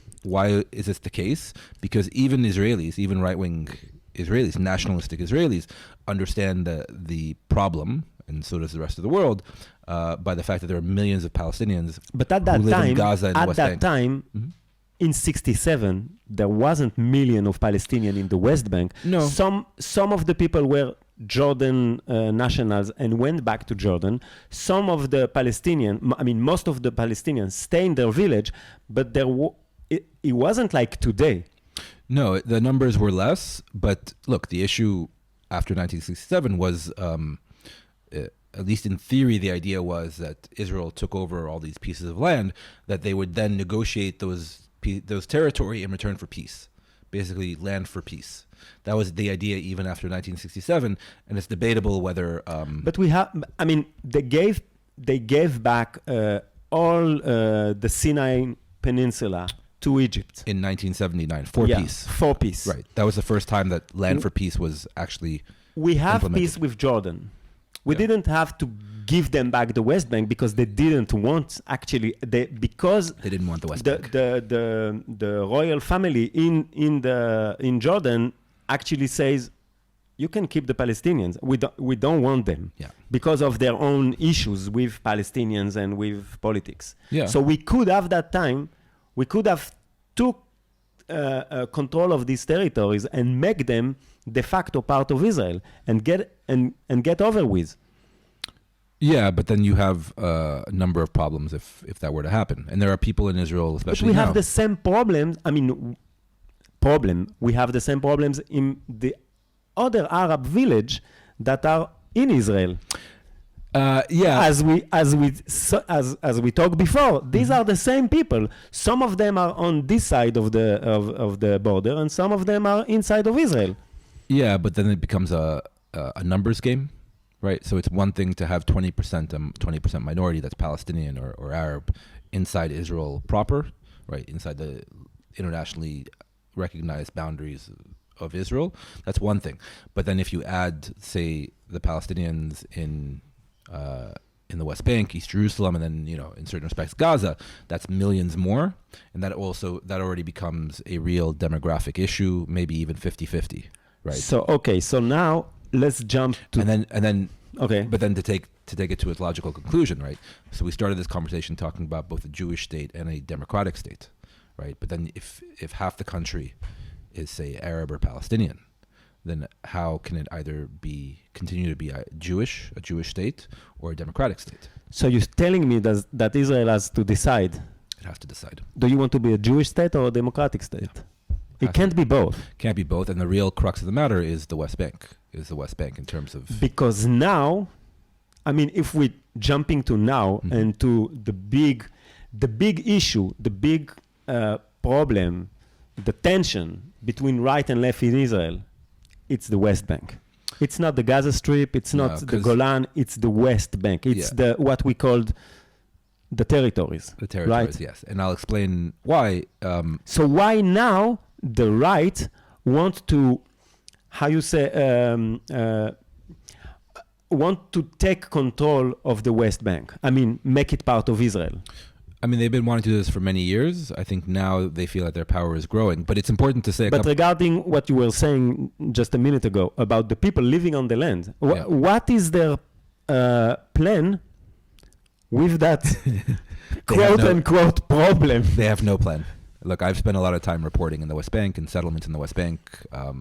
is this the case? Because even Israelis, even right-wing Israelis, nationalistic Israelis, understand the problem, and so does the rest of the world, by the fact that there are millions of Palestinians who live in Gaza and the West Bank. At that time, in 67, there wasn't millions of Palestinians in the West Bank. No. Some of the people were Jordan nationals and went back to Jordan. Some of the Palestinians, most of the Palestinians stay in their village, but it wasn't like today. No, the numbers were less, but look, the issue after 1967 was, at least in theory, the idea was that Israel took over all these pieces of land, that they would then negotiate those territory in return for peace, basically land for peace. That was the idea even after 1967, and it's debatable whether. But they gave back all the Sinai Peninsula to Egypt in 1979 peace. For peace. Right. That was the first time that land for peace was actually. We have implemented. peace with Jordan. We didn't have to give them back the West Bank because they didn't want, actually, because They didn't want the West Bank. the royal family in Jordan actually says, you can keep the Palestinians. We don't want them because of their own issues with Palestinians and with politics. Yeah. So we could have that time, we could have took control of these territories and make them de facto part of Israel and get over with. Yeah, but then you have a number of problems if that were to happen. And there are people in Israel, especially But we now. have the same problems. I mean, we have the same problems in the other Arab village that are in Israel. As we talked before, these are the same people. Some of them are on this side of the border, and some of them are inside of Israel. Yeah, but then it becomes a numbers game, right? So it's one thing to have 20% minority that's Palestinian or Arab inside Israel proper, right? Inside the internationally recognized boundaries of Israel. That's one thing. But then if you add, say, the Palestinians in the West Bank, East Jerusalem, and then, in certain respects, Gaza, that's millions more. And that already becomes a real demographic issue, maybe even 50-50, right? So now let's jump to... And then okay. But then to take it to its logical conclusion, right? So we started this conversation talking about both a Jewish state and a democratic state, right? But then if half the country is, say, Arab or Palestinian, then how can it either continue to be a Jewish state or a democratic state? So you're telling me that Israel has to decide. It has to decide. Do you want to be a Jewish state or a democratic state? Yeah. It can't be both. Can't be both. And the real crux of the matter is the West Bank. In terms of... Because now, I mean, if we jumping to now and to the big issue, the big problem, the tension between right and left in Israel, it's the West Bank. It's not the Gaza Strip. It's not the Golan. It's the West Bank. It's what we called the territories. The territories, right? Yes. And I'll explain why. So why now the right want to, want to take control of the West Bank? I mean, make it part of Israel. I mean, they've been wanting to do this for many years. I think now they feel that their power is growing. But it's important to say... But regarding what you were saying just a minute ago about the people living on the land, what is their plan with that quote-unquote problem? They have no plan. Look, I've spent a lot of time reporting in the West Bank and settlements in the West Bank, a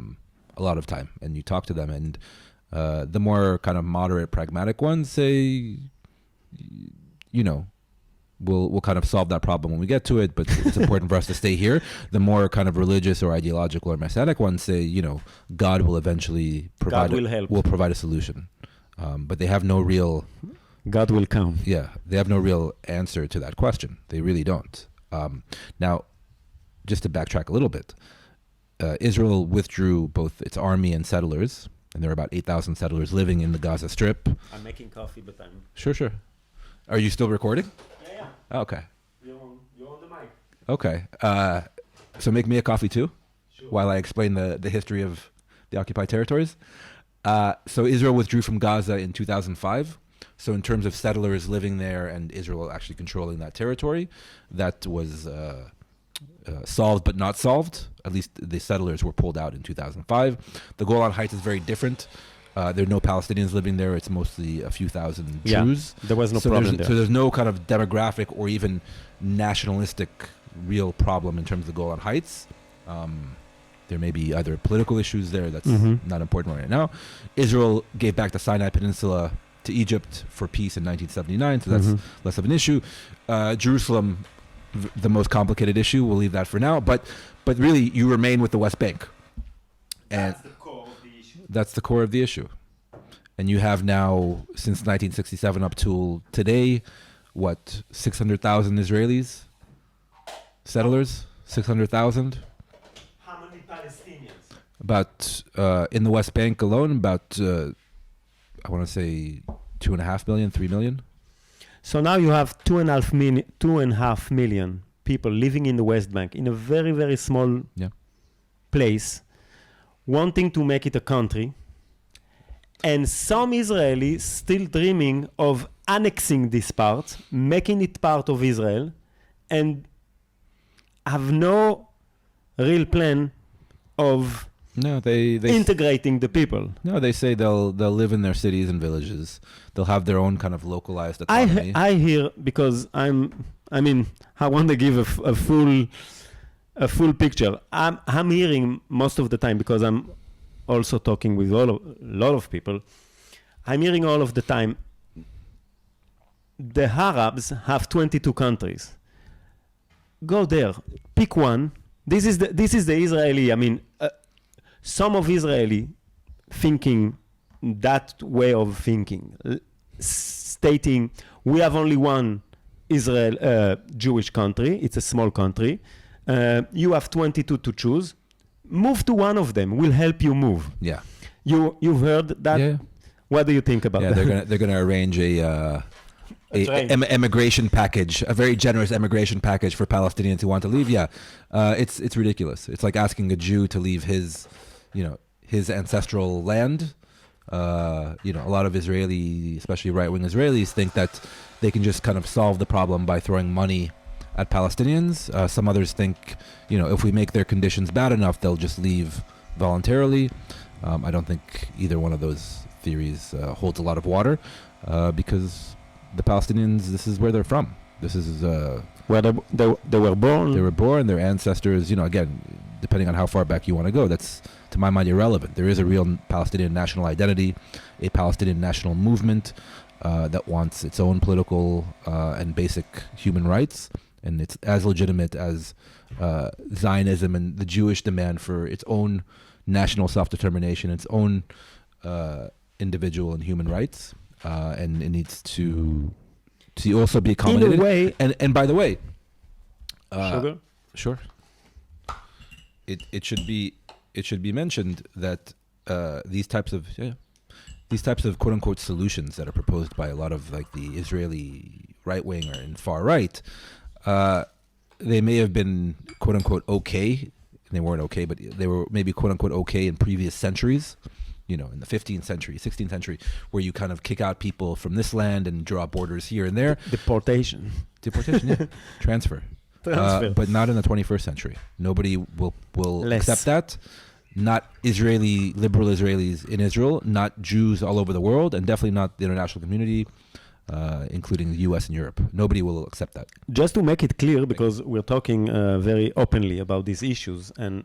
lot of time. And you talk to them, and the more kind of moderate, pragmatic ones say, we'll kind of solve that problem when we get to it, but it's important for us to stay here. The more kind of religious or ideological or Messianic ones say, God will eventually provide a solution. But they have no real... God will come. Yeah, they have no real answer to that question. They really don't. Now, just to backtrack a little bit, Israel withdrew both its army and settlers, and there are about 8,000 settlers living in the Gaza Strip. I'm making coffee, but I'm... Sure. Are you still recording? Yeah. Okay. You're on the mic. Okay. So make me a coffee too, sure, while I explain the history of the occupied territories. So Israel withdrew from Gaza in 2005. So in terms of settlers living there and Israel actually controlling that territory, that was solved but not solved. At least the settlers were pulled out in 2005. The Golan Heights is very different. There are no Palestinians living there. It's mostly a few thousand Jews. There was no problem there. So there's no kind of demographic or even nationalistic real problem in terms of the Golan Heights. There may be either political issues there. That's not important right now. Israel gave back the Sinai Peninsula to Egypt for peace in 1979, so that's less of an issue. Jerusalem, the most complicated issue. We'll leave that for now. But really, you remain with the West Bank. And that's the core of the issue. That's the core of the issue. And you have now, since 1967 up to today, 600,000 Israelis? Settlers? 600,000? How many Palestinians? About, in the West Bank alone, about, I want to say 2.5 million, 3 million. So now you have 2.5 million people living in the West Bank in a very, very small place, wanting to make it a country. And some Israelis still dreaming of annexing this part, making it part of Israel, and have no real plan of they integrating the people. No, they say they'll live in their cities and villages. They'll have their own kind of localized autonomy. I hear, because I want to give a full picture. I'm hearing most of the time, because I'm also talking with a lot of people. I'm hearing all of the time, the Arabs have 22 countries. Go there, pick one. This is the Israeli. Some of Israeli thinking that way of thinking, stating we have only one Israel Jewish country. It's a small country. You have 22 to choose. Move to one of them. We'll help you move. Yeah. You've heard that? Yeah. What do you think about that? They're gonna arrange a immigration package, a very generous immigration package for Palestinians who want to leave. Yeah, it's ridiculous. It's like asking a Jew to leave his ancestral land. A lot of Israeli, especially right-wing Israelis, think that they can just kind of solve the problem by throwing money at Palestinians. Some others think, if we make their conditions bad enough, they'll just leave voluntarily. I don't think either one of those theories holds a lot of water, because the Palestinians, this is where they're from. This is where they were born. They were born. Their ancestors, again, depending on how far back you want to go, that's, to my mind, irrelevant. There is a real Palestinian national identity, a Palestinian national movement that wants its own political and basic human rights, and it's as legitimate as Zionism and the Jewish demand for its own national self-determination, its own individual and human rights, and it needs to also be accommodated. In a way, and by the way, sugar? Sure. It should be mentioned that these types of quote unquote solutions that are proposed by a lot of like the Israeli right wing or in far right, they may have been quote unquote okay. They weren't okay, but they were maybe quote unquote okay in previous centuries. In the 15th century, 16th century, where you kind of kick out people from this land and draw borders here and there. Deportation, yeah. Transfer. But not in the 21st century. Nobody will accept that. Not liberal Israelis in Israel, not Jews all over the world, and definitely not the international community, including the U.S. and Europe. Nobody will accept that. Just to make it clear, because we're talking very openly about these issues, and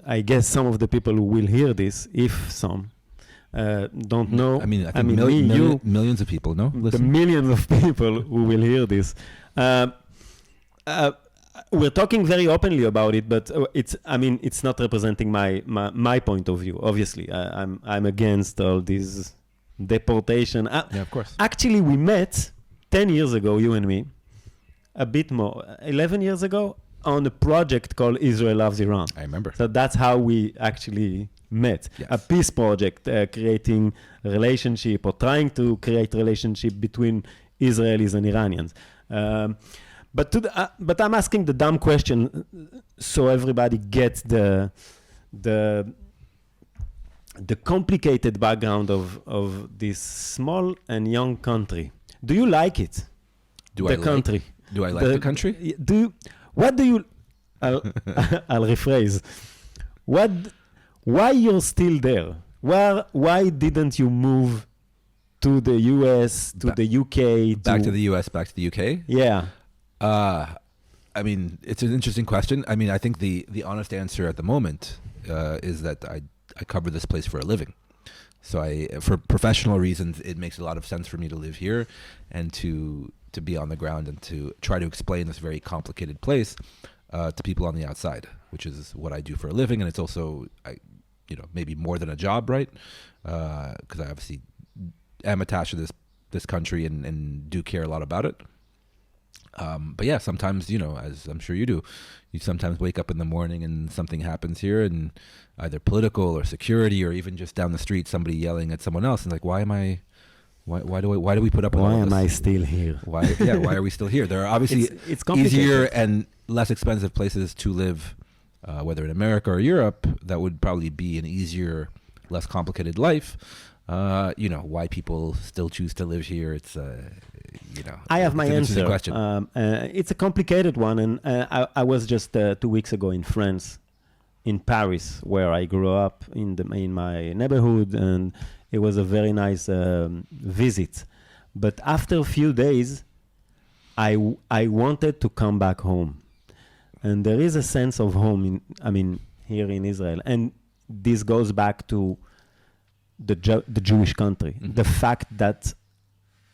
I guess some of the people who will hear this, if some, don't know. I think millions of people know. The millions of people who will hear this. We're talking very openly about it, but it's not representing my point of view. Obviously, I'm against all this deportation. Yeah, of course. Actually, we met 10 years ago, you and me, a bit more, 11 years ago, on a project called Israel Loves Iran. I remember. So that's how we actually met. Yes. A peace project, creating a relationship or trying to create relationship between Israelis and Iranians. But I'm asking the dumb question so everybody gets the complicated background of this small and young country. Do you like it? Do I like the country? I'll rephrase. Why you're still there? Why didn't you move to the US, to the UK? Back to the US, back to the UK? Yeah. It's an interesting question. I think the honest answer at the moment is that I cover this place for a living. So for professional reasons, it makes a lot of sense for me to live here and to be on the ground and to try to explain this very complicated place to people on the outside, which is what I do for a living. And it's also, maybe more than a job, right? Because I obviously am attached to this country and do care a lot about it. But yeah, sometimes, as I'm sure you do, you sometimes wake up in the morning and something happens here, and either political or security or even just down the street, somebody yelling at someone else, and like, why do we put up with all this? Why am I still here? Why are we still here? There are obviously it's easier and less expensive places to live, whether in America or Europe, that would probably be an easier less complicated life. Why people still choose to live here. It's, I have my answer. Question. It's a complicated one. And I was just 2 weeks ago in France, in Paris, where I grew up in my neighborhood. And it was a very nice visit. But after a few days, I wanted to come back home. And there is a sense of home here in Israel. And this goes back to the Jewish country. Mm-hmm. The fact that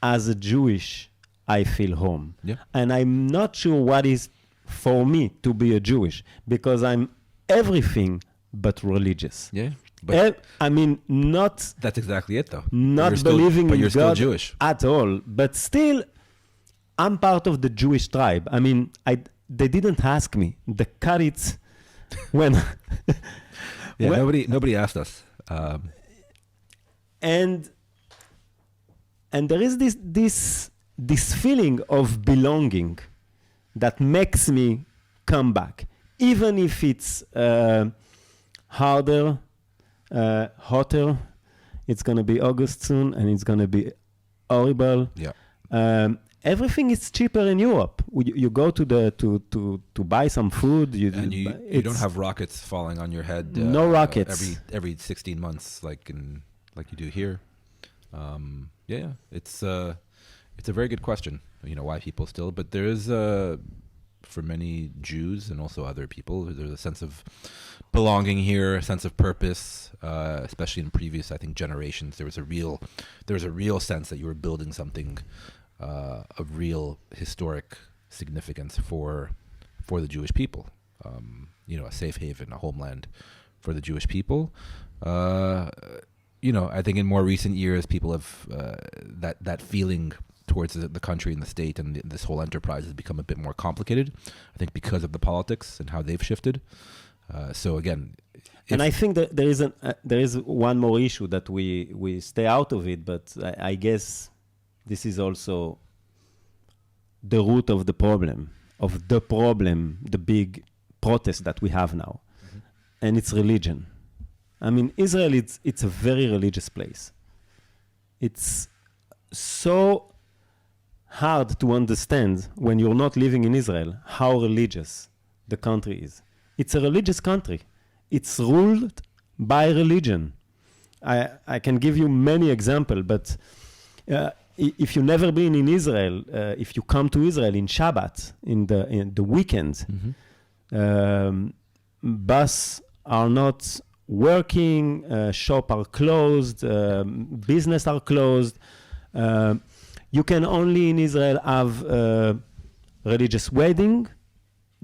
as a Jewish, I feel home. Yeah. And I'm not sure what is for me to be a Jewish, because I'm everything but religious. Yeah. Not... That's exactly it, though. Not believing in you're still God Jewish. At all. But still, I'm part of the Jewish tribe. They didn't ask me. They cut it when... Nobody asked us. And there is this feeling of belonging that makes me come back, even if it's harder, hotter. It's gonna be August soon, and it's gonna be horrible. Yeah. Everything is cheaper in Europe. You go to buy some food. You don't have rockets falling on your head. No rockets every 16 months, like you do here. It's a very good question. Why people still, but there is for many Jews and also other people, there's a sense of belonging here, a sense of purpose, especially in previous, I think, generations. There was a real sense that you were building something of real historic significance for the Jewish people. A safe haven, a homeland for the Jewish people. I think in more recent years, people have that feeling towards the country and the state and this whole enterprise has become a bit more complicated. I think because of the politics and how they've shifted. So again, and I think that there is one more issue that we stay out of it, but I guess this is also the root of the problem, the big protest that we have now, and it's religion. Israel, it's a very religious place. It's so hard to understand when you're not living in Israel how religious the country is. It's a religious country. It's ruled by religion. I can give you many examples, but if you've never been in Israel, if you come to Israel in Shabbat, in the weekend, bus are not working, shop are closed, business are closed. You can only in Israel have religious wedding,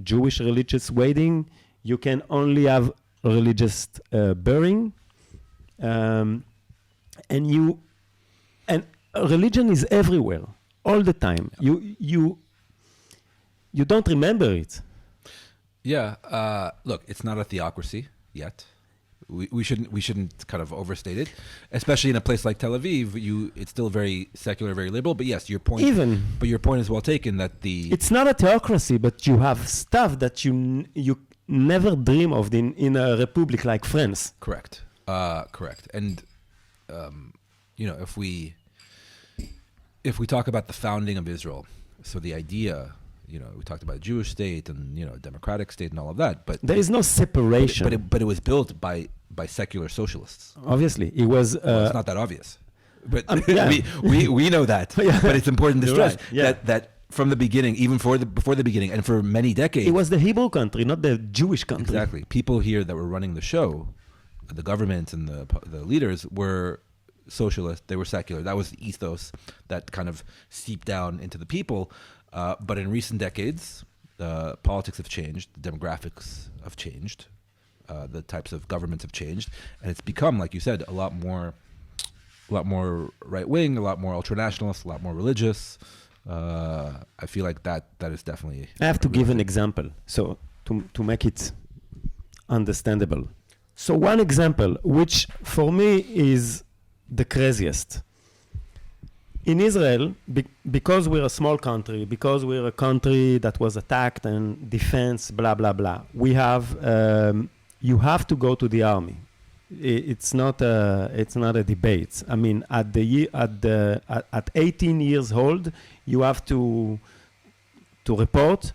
Jewish religious wedding. You can only have religious burying, and religion is everywhere all the time. You don't remember it. Yeah. Look, it's not a theocracy yet. We shouldn't kind of overstate it, especially in a place like Tel Aviv. It's still very secular, very liberal. But yes, your point is well taken. That it's not a theocracy, but you have stuff that you never dream of in a republic like France. Correct. And if we talk about the founding of Israel, so the idea. We talked about a Jewish state and a democratic state and all of that, but there is no separation. But it was built by secular socialists. Obviously, it was. It's not that obvious, but we know that. Yeah. But it's important to stress that from the beginning, even before the beginning, and for many decades, it was the Hebrew country, not the Jewish country. Exactly. People here that were running the show, the government and the leaders were socialist. They were secular. That was the ethos that kind of seeped down into the people. But in recent decades, politics have changed, the demographics have changed, the types of governments have changed, and it's become, like you said, a lot more right wing, a lot more ultranationalist, a lot more religious. I feel like that is definitely. I have to give an example, so to make it understandable. So one example, which for me is the craziest. In Israel, because we're a small country, because we're a country that was attacked and defense, blah, blah, blah, we have, you have to go to the army. it's not a debate. I mean, at 18 years old, you have to report,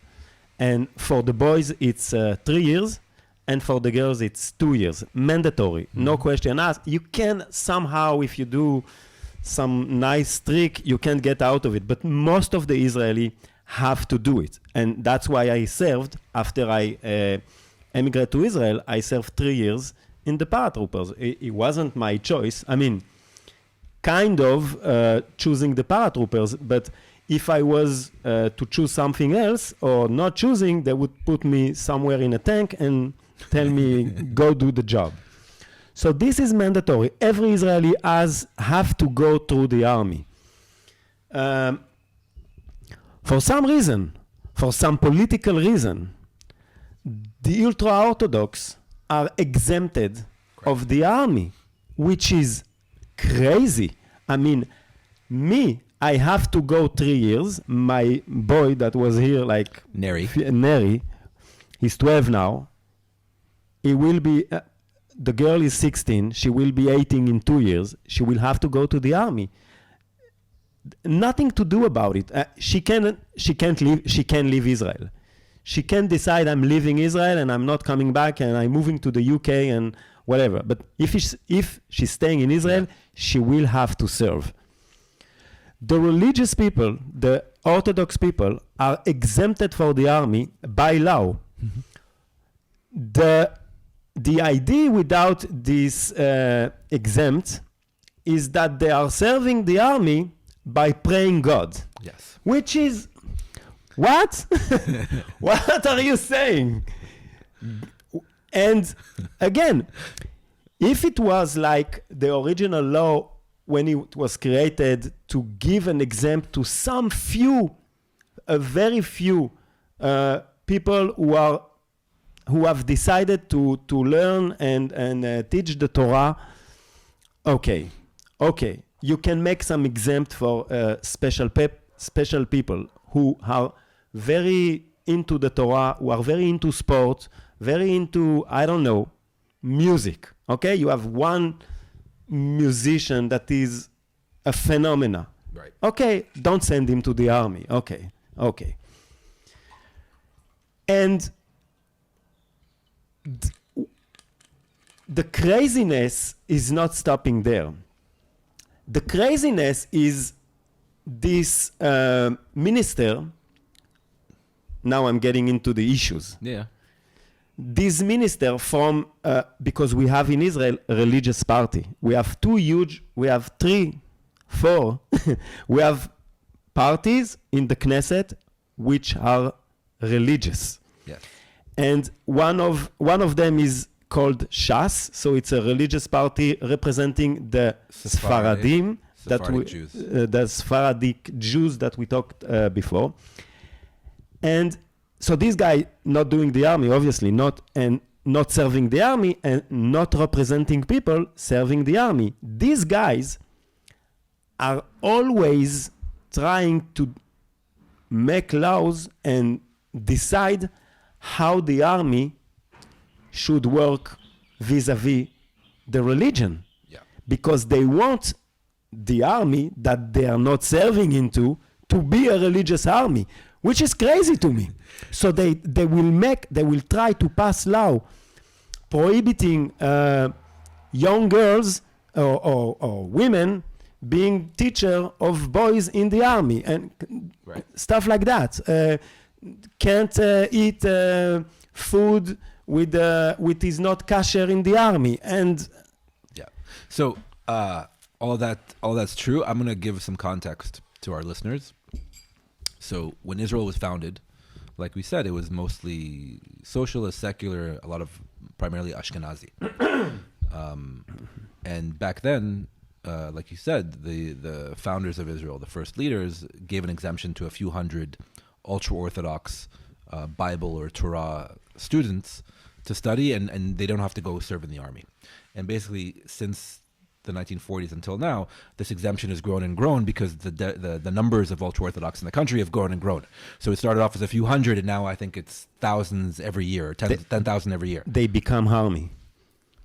and for the boys it's 3 years, and for the girls it's 2 years, mandatory, no question asked. You can somehow, if you do some nice trick, you can get out of it, but most of the Israeli have to do it, and that's why I served. After I emigrated to Israel, I served 3 years in the paratroopers. It wasn't my choice. I mean, kind of choosing the paratroopers, but if I was to choose something else or not choosing, they would put me somewhere in a tank and tell me, go do the job. So this is mandatory. Every Israeli have to go through the army. For some reason, for some political reason, the ultra-Orthodox are exempted of the army, which is crazy. I mean, I have to go 3 years. My boy that was here, like Neri, he's 12 now. He will be, the girl is 16. She will be 18 in 2 years. She will have to go to the army. Nothing to do about it. She can't leave Israel. She can decide, I'm leaving Israel and I'm not coming back and I'm moving to the UK and whatever. But if she's staying in Israel, she will have to serve. The religious people, the Orthodox people, are exempted for the army by law. Mm-hmm. The idea without this exempt is that they are serving the army by praying God. Yes. Which is, what? What are you saying? And again, if it was like the original law when it was created to give an exempt to some few, a very few people who have decided to learn and teach the Torah, okay, you can make some exempt for special people who are very into the Torah, who are very into sport, very into, I don't know, music. Okay, you have one musician that is a phenomena. Right. Okay, don't send him to the army. Okay. And the craziness is not stopping there. The craziness is this minister. Now I'm getting into the issues. Yeah. This minister from, because we have in Israel a religious party. We have 3, 4. We have parties in the Knesset which are religious. Yes. And one of them is called Shas, so it's a religious party representing the Sefaradim, Jews. The Sephardic Jews that we talked before. And so this guy not doing the army, obviously, not serving the army and not representing people serving the army. These guys are always trying to make laws and decide how the army should work vis-a-vis the religion. Yeah. Because they want the army that they are not serving into to be a religious army, which is crazy to me. So they will try to pass law prohibiting young girls or women being teacher of boys in the army and stuff like that. Can't eat food with is not kosher in the army, and so all that's true. I'm going to give some context to our listeners. So when Israel was founded, like we said, it was mostly socialist, secular, a lot of primarily Ashkenazi. And back then, like you said, the founders of Israel, the first leaders, gave an exemption to a few hundred ultra-Orthodox Bible or Torah students to study, and they don't have to go serve in the army. And basically, since the 1940s until now, this exemption has grown and grown because the numbers of ultra-Orthodox in the country have grown and grown. So it started off as a few hundred, and now I think it's thousands every year, 10,000 every year. They become army.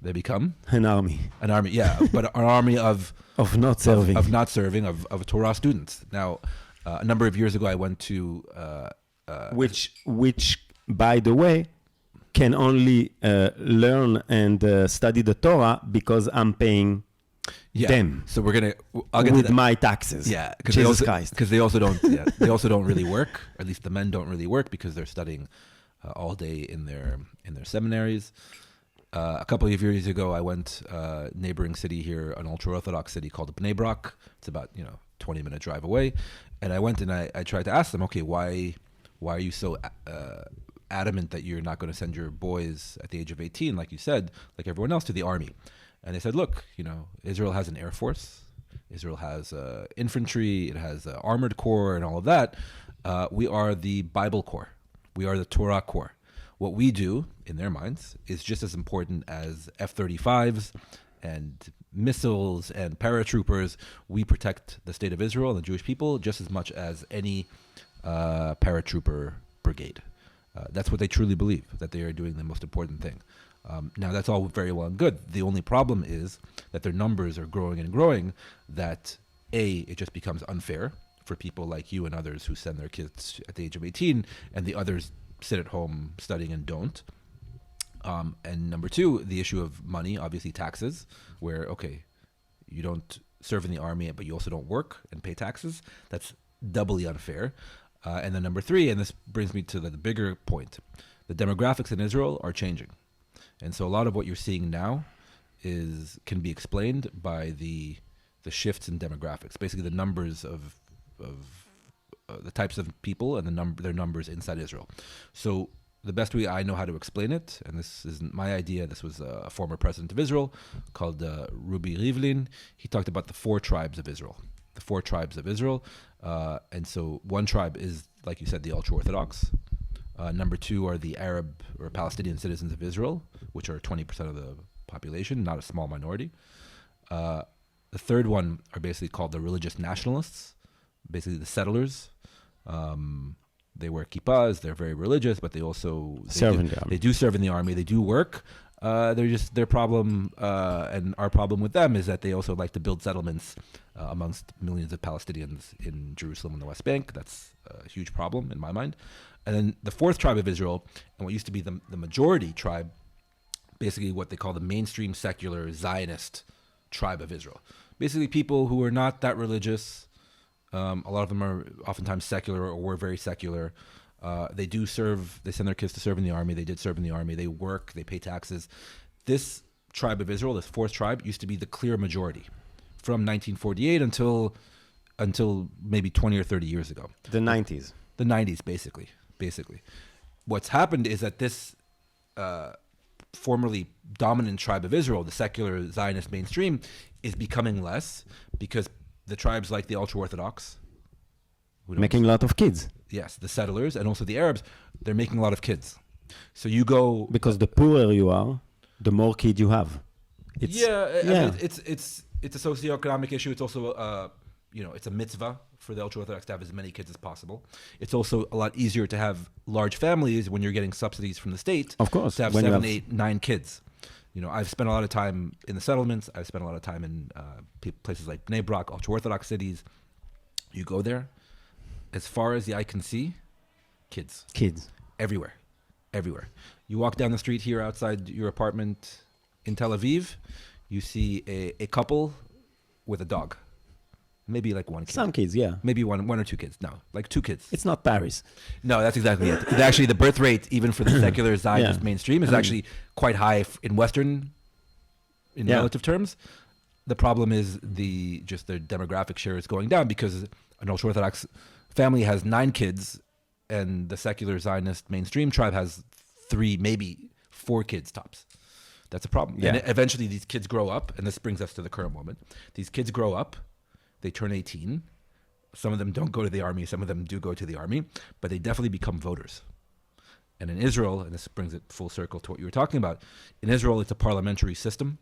they become An army an army. Yeah, but an army of not serving. of not serving of Torah students. Now, a number of years ago, I went to which, by the way, can only learn and study the Torah because I'm paying them. So I'll get with to that. my taxes. Yeah, Jesus Christ. Because they also don't. Yeah, they also don't really work. At least the men don't really work because they're studying all day in their seminaries. A couple of years ago, I went neighboring city here, an ultra-Orthodox city called Bnei Brak. It's about 20-minute drive away, and I went and I tried to ask them, okay, why are you so adamant that you're not going to send your boys at the age of 18, like you said, like everyone else, to the army? And they said, look, Israel has an air force, Israel has infantry, it has armored corps, and all of that. We are the Bible Corps, we are the Torah Corps. What we do, in their minds, is just as important as F-35s and missiles and paratroopers. We protect the state of Israel and the Jewish people just as much as any paratrooper brigade. That's what they truly believe, that they are doing the most important thing. Now, that's all very well and good. The only problem is that their numbers are growing and growing, that it just becomes unfair for people like you and others who send their kids at the age of 18, and the others sit at home studying and don't. And number two, the issue of money, obviously taxes, where, okay, you don't serve in the army, but you also don't work and pay taxes. That's doubly unfair. And then number three, and this brings me to the bigger point, the demographics in Israel are changing. And so a lot of what you're seeing now can be explained by the shifts in demographics, basically the numbers of the types of people and their numbers inside Israel. So the best way I know how to explain it, and this isn't my idea, this was a former president of Israel called Ruby Rivlin. He talked about the 4 tribes of Israel. The 4 tribes of Israel. And so one tribe is, like you said, the ultra-Orthodox. Number 2 are the Arab or Palestinian citizens of Israel, which are 20% of the population, not a small minority. The third one are basically called the religious nationalists, basically the settlers. They wear kippahs, they're very religious, but they also they do serve in the army, they do work. Their problem and our problem with them is that they also like to build settlements amongst millions of Palestinians in Jerusalem and the West Bank. That's a huge problem in my mind. And then the 4th tribe of Israel, and what used to be the majority tribe, basically what they call the mainstream secular Zionist tribe of Israel. Basically people who are not that religious. A lot of them are oftentimes secular or were very secular. They do serve, they send their kids to serve in the army. They did serve in the army. They work, they pay taxes. This tribe of Israel, this 4th tribe, used to be the clear majority from 1948 until maybe 20 or 30 years ago. The 90s. The 90s, basically. What's happened is that this formerly dominant tribe of Israel, the secular Zionist mainstream, is becoming less because the tribes like the ultra-Orthodox, making a lot of kids. Yes, the settlers and also the Arabs, they're making a lot of kids. So you go... Because the poorer you are, the more kids you have. I mean, it's a socioeconomic issue. It's also, it's a mitzvah for the ultra-Orthodox to have as many kids as possible. It's also a lot easier to have large families when you're getting subsidies from the state. Of course. To have 7, 8, 9 kids. I've spent a lot of time in the settlements. I've spent a lot of time in places like Bnei Brak, ultra-Orthodox cities. You go there, as far as the eye can see, kids. Kids. Everywhere. You walk down the street here outside your apartment in Tel Aviv, you see a couple with a dog. Maybe like one kid. Some kids, yeah. Maybe one or 2 kids. No, like 2 kids. It's not Paris. No, that's exactly it. Actually, the birth rate, even for the secular Zionist mainstream, is actually quite high in relative terms. The problem is their demographic share is going down because an ultra-Orthodox family has 9 kids and the secular Zionist mainstream tribe has 3, maybe 4 kids tops. That's a problem. Yeah. And eventually these kids grow up, and this brings us to the current moment. These kids grow up, they turn 18. Some of them don't go to the army, some of them do go to the army, but they definitely become voters. And in Israel, and this brings it full circle to what you were talking about, in Israel it's a parliamentary system.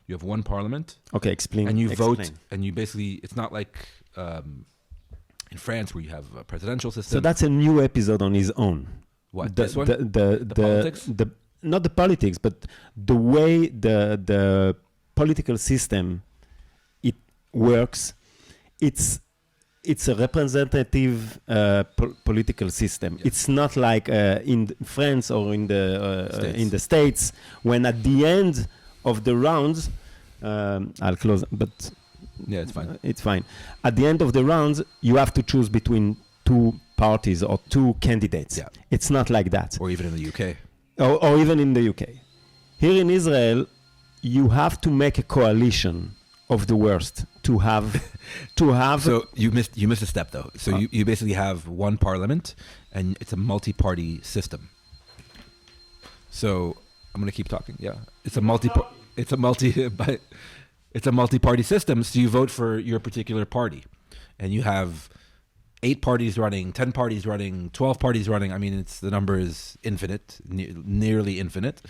You have one parliament. Okay, explain. And you vote, and you basically, it's not like in France where you have a presidential system. So that's a new episode on his own. What, this one? The politics? not the politics, but the way the political system it works. It's a representative political system. Yeah. It's not like in France or in the States, when at the end of the rounds, I'll close, but Yeah, it's fine. It's fine. At the end of the rounds, you have to choose between two parties or two candidates. Yeah. It's not like that. Or even in the UK. Or even in the UK. Here in Israel, you have to make a coalition of the worst to have So you missed a step though. So you basically have one parliament and it's a multi-party system. So I'm going to keep talking. Yeah. It's a multi-party system. So you vote for your particular party and you have 8 parties running, 10 parties running, 12 parties running. I mean, the number is infinite, nearly infinite.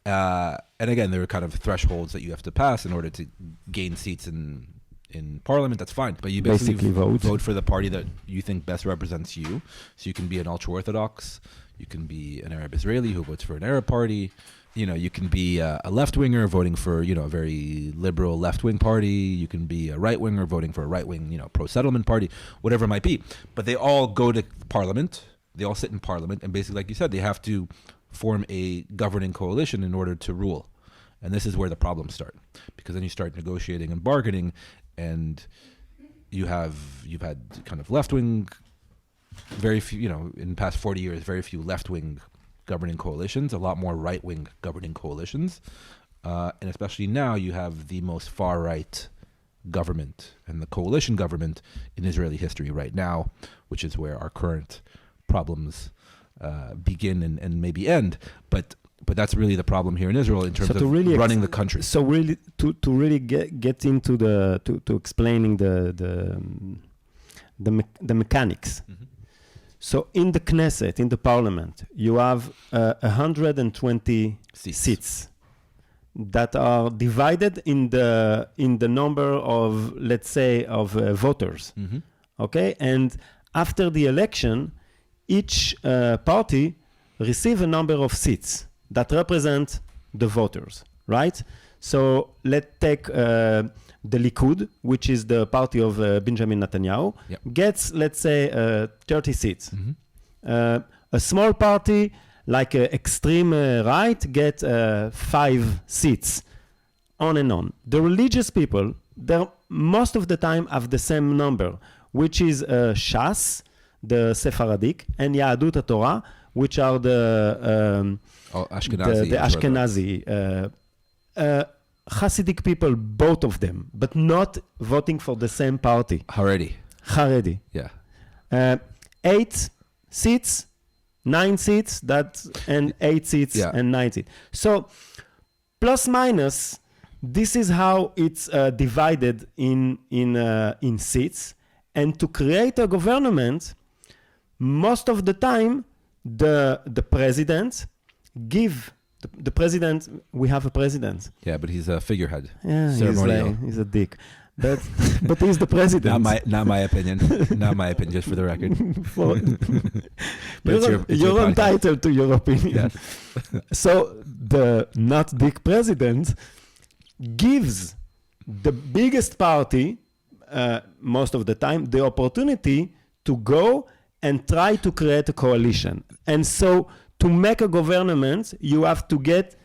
And again, there are kind of thresholds that you have to pass in order to gain seats in parliament. That's fine, but you basically vote for the party that you think best represents you. So you can be an ultra-Orthodox, you can be an Arab Israeli who votes for an Arab party. You can be a left-winger voting for, a very liberal left-wing party. You can be a right-winger voting for a right-wing, pro-settlement party, whatever it might be. But they all go to parliament. They all sit in parliament. And basically, like you said, they have to form a governing coalition in order to rule. And this is where the problems start. Because then you start negotiating and bargaining, and you've had kind of left-wing, very few, in the past 40 years, very few left-wing governing coalitions, a lot more right-wing governing coalitions. And especially now you have the most far-right government and the coalition government in Israeli history right now, which is where our current problems begin and maybe end. But that's really the problem here in Israel in terms of really running the country. So really, to really get into to explaining the mechanics. Mm-hmm. So in the Knesset, in the parliament, you have 120 seats that are divided in the number of, let's say, of voters. Mm-hmm. Okay, and after the election, each party receive a number of seats that represent the voters, right? So let's take the Likud, which is the party of Benjamin Netanyahu, yep, gets, let's say, 30 seats. Mm-hmm. A small party like extreme right get 5 seats, on and on. The religious people, they most of the time have the same number, which is Shas, the Sepharadic, and Yahadut HaTorah, which are the Ashkenazi. Hasidic people, both of them, but not voting for the same party. Haredi. Yeah. 8 seats, 9 seats, and 8 seats, yeah, and 9 seats. So, plus minus, this is how it's divided in seats. And to create a government, most of the time, the president give. The president, we have a president. Yeah, but he's a figurehead. Yeah, he's a dick. But he's the president. Not my opinion. Not my opinion, just for the record. You're entitled to your opinion. Yes. So the not dick president gives the biggest party, most of the time, the opportunity to go and try to create a coalition. And so to make a government, you have to get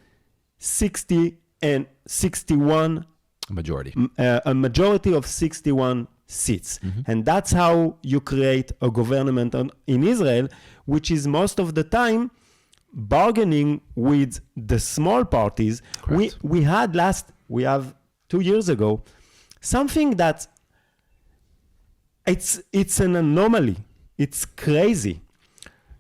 60 and 61 majority. A majority of 61 seats. Mm-hmm. And that's how you create a government in Israel, which is most of the time bargaining with the small parties. Correct. We have 2 years ago something that it's an anomaly. It's crazy.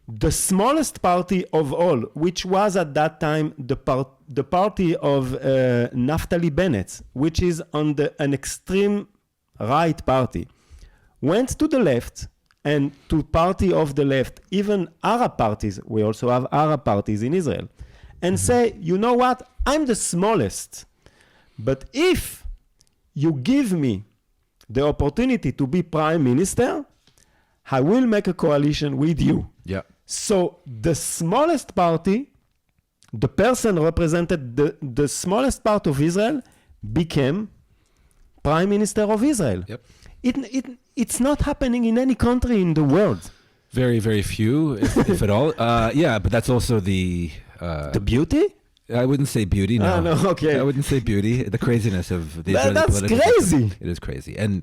The smallest party of all, which was at that time the party of Naftali Bennett, which is on an extreme right party, went to the left and to party of the left, even Arab parties, we also have Arab parties in Israel, and say, you know what, I'm the smallest, but if you give me the opportunity to be prime minister, I will make a coalition with you. Yeah. So the smallest party the person represented the smallest part of Israel became Prime Minister of Israel. Yep. It's not happening in any country in the world. Very, very few, if at all. Yeah, but that's also the beauty? I wouldn't say beauty, no. No, okay. I wouldn't say beauty. The craziness of the Israeli that's political crazy. system. It is crazy. And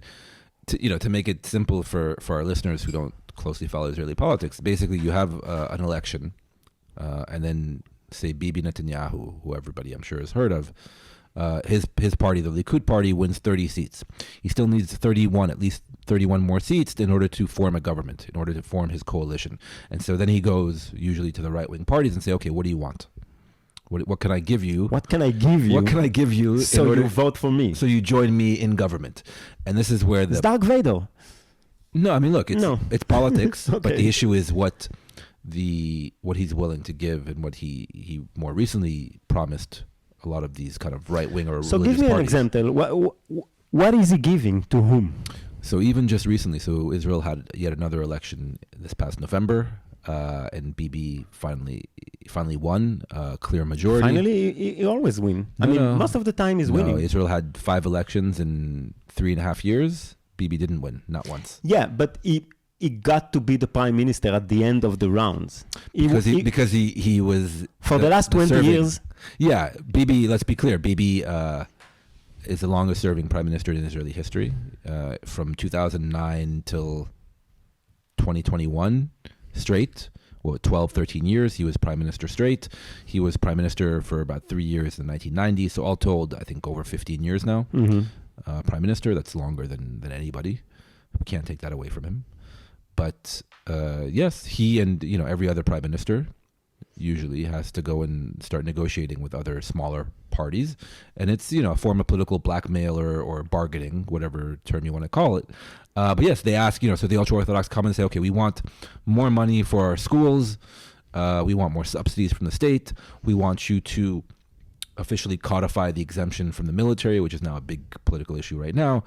to make it simple for our listeners who don't closely follow Israeli politics, basically you have an election, and then say Bibi Netanyahu, who everybody I'm sure has heard of, his party, the Likud party, wins 30 seats. He still needs at least 31 more seats in order to form a government, in order to form his coalition. And so then he goes usually to the right-wing parties and say, okay, what do you want? What can I give you? What can I give you? What can I give you? So you vote for me. So you join me in government. And this is where it's Dark Vader. No, I mean, look, it's politics, Okay. but the issue is what he's willing to give and what he more recently promised a lot of these kind of right-wing or so religious give me parties. an example. What is he giving to whom? So even just recently, so Israel had yet another election this past November, and Bibi finally won, clear majority. Finally, he always win. Most of the time he's winning. Israel had 5 elections in 3.5 years. Bibi didn't win, not once. Yeah, but he got to be the prime minister at the end of the rounds. Because he was for the last 20 years. Yeah, Bibi. Let's be clear. Bibi is the longest serving prime minister in Israeli history, from 2009 till 2021 straight. 12, 13 years he was prime minister straight. He was prime minister for about 3 years in the 1990s. So all told, I think over 15 years now. Mm-hmm. Prime minister, that's longer than anybody. We can't take that away from him. But yes, he and every other prime minister usually has to go and start negotiating with other smaller parties, and it's a form of political blackmail or bargaining, whatever term you want to call it. But yes, they ask, so the ultra-Orthodox come and say, okay, we want more money for our schools, we want more subsidies from the state, we want you to officially codify the exemption from the military, which is now a big political issue right now.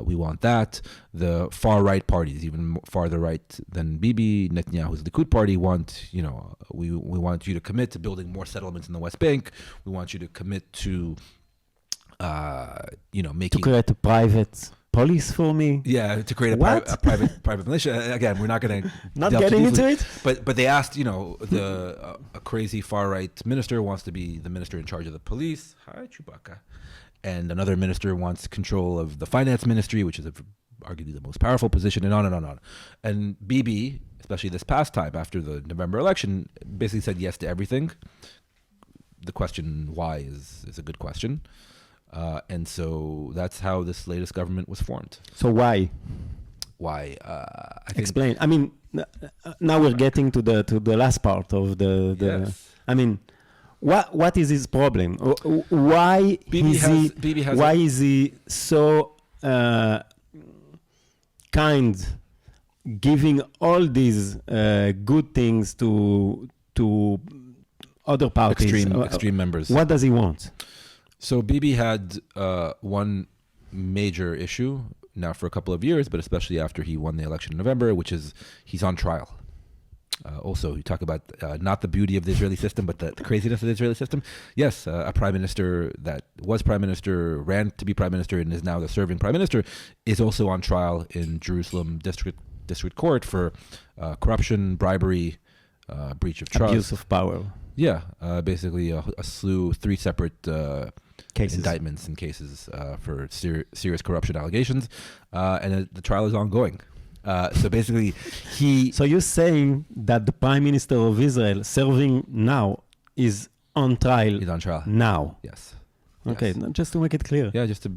We want that. The far-right parties, even farther right than Bibi, Netanyahu's Likud party, want, we want you to commit to building more settlements in the West Bank. We want you to commit to, making... To create a private police for me. Yeah, to create a private militia. Again, we're not going to not getting into it. But they asked, a crazy far right minister wants to be the minister in charge of the police. Hi, Chewbacca. And another minister wants control of the finance ministry, which is arguably the most powerful position, and on and on and on. And Bibi, especially this past time after the November election, basically said yes to everything. The question why is a good question. And so that's how this latest government was formed. So why? Why? I think explain. Now we're getting to the last part of the. Yes. What is his problem? Why is he so kind, giving all these good things to other parties? Extreme members. What does he want? So Bibi had one major issue now for a couple of years, but especially after he won the election in November, which is he's on trial. Also, you talk about not the beauty of the Israeli system, but the craziness of the Israeli system. Yes, a prime minister that was prime minister, ran to be prime minister, and is now the serving prime minister, is also on trial in Jerusalem District Court for corruption, bribery, breach of trust. Abuse of power. Yeah, basically a slew, 3 separate cases. Indictments and cases for serious corruption allegations, and the trial is ongoing. So basically, So you're saying that the Prime Minister of Israel, serving now, is on trial? He's on trial now. Yes. Okay, yes. Just to make it clear. Yeah, just to,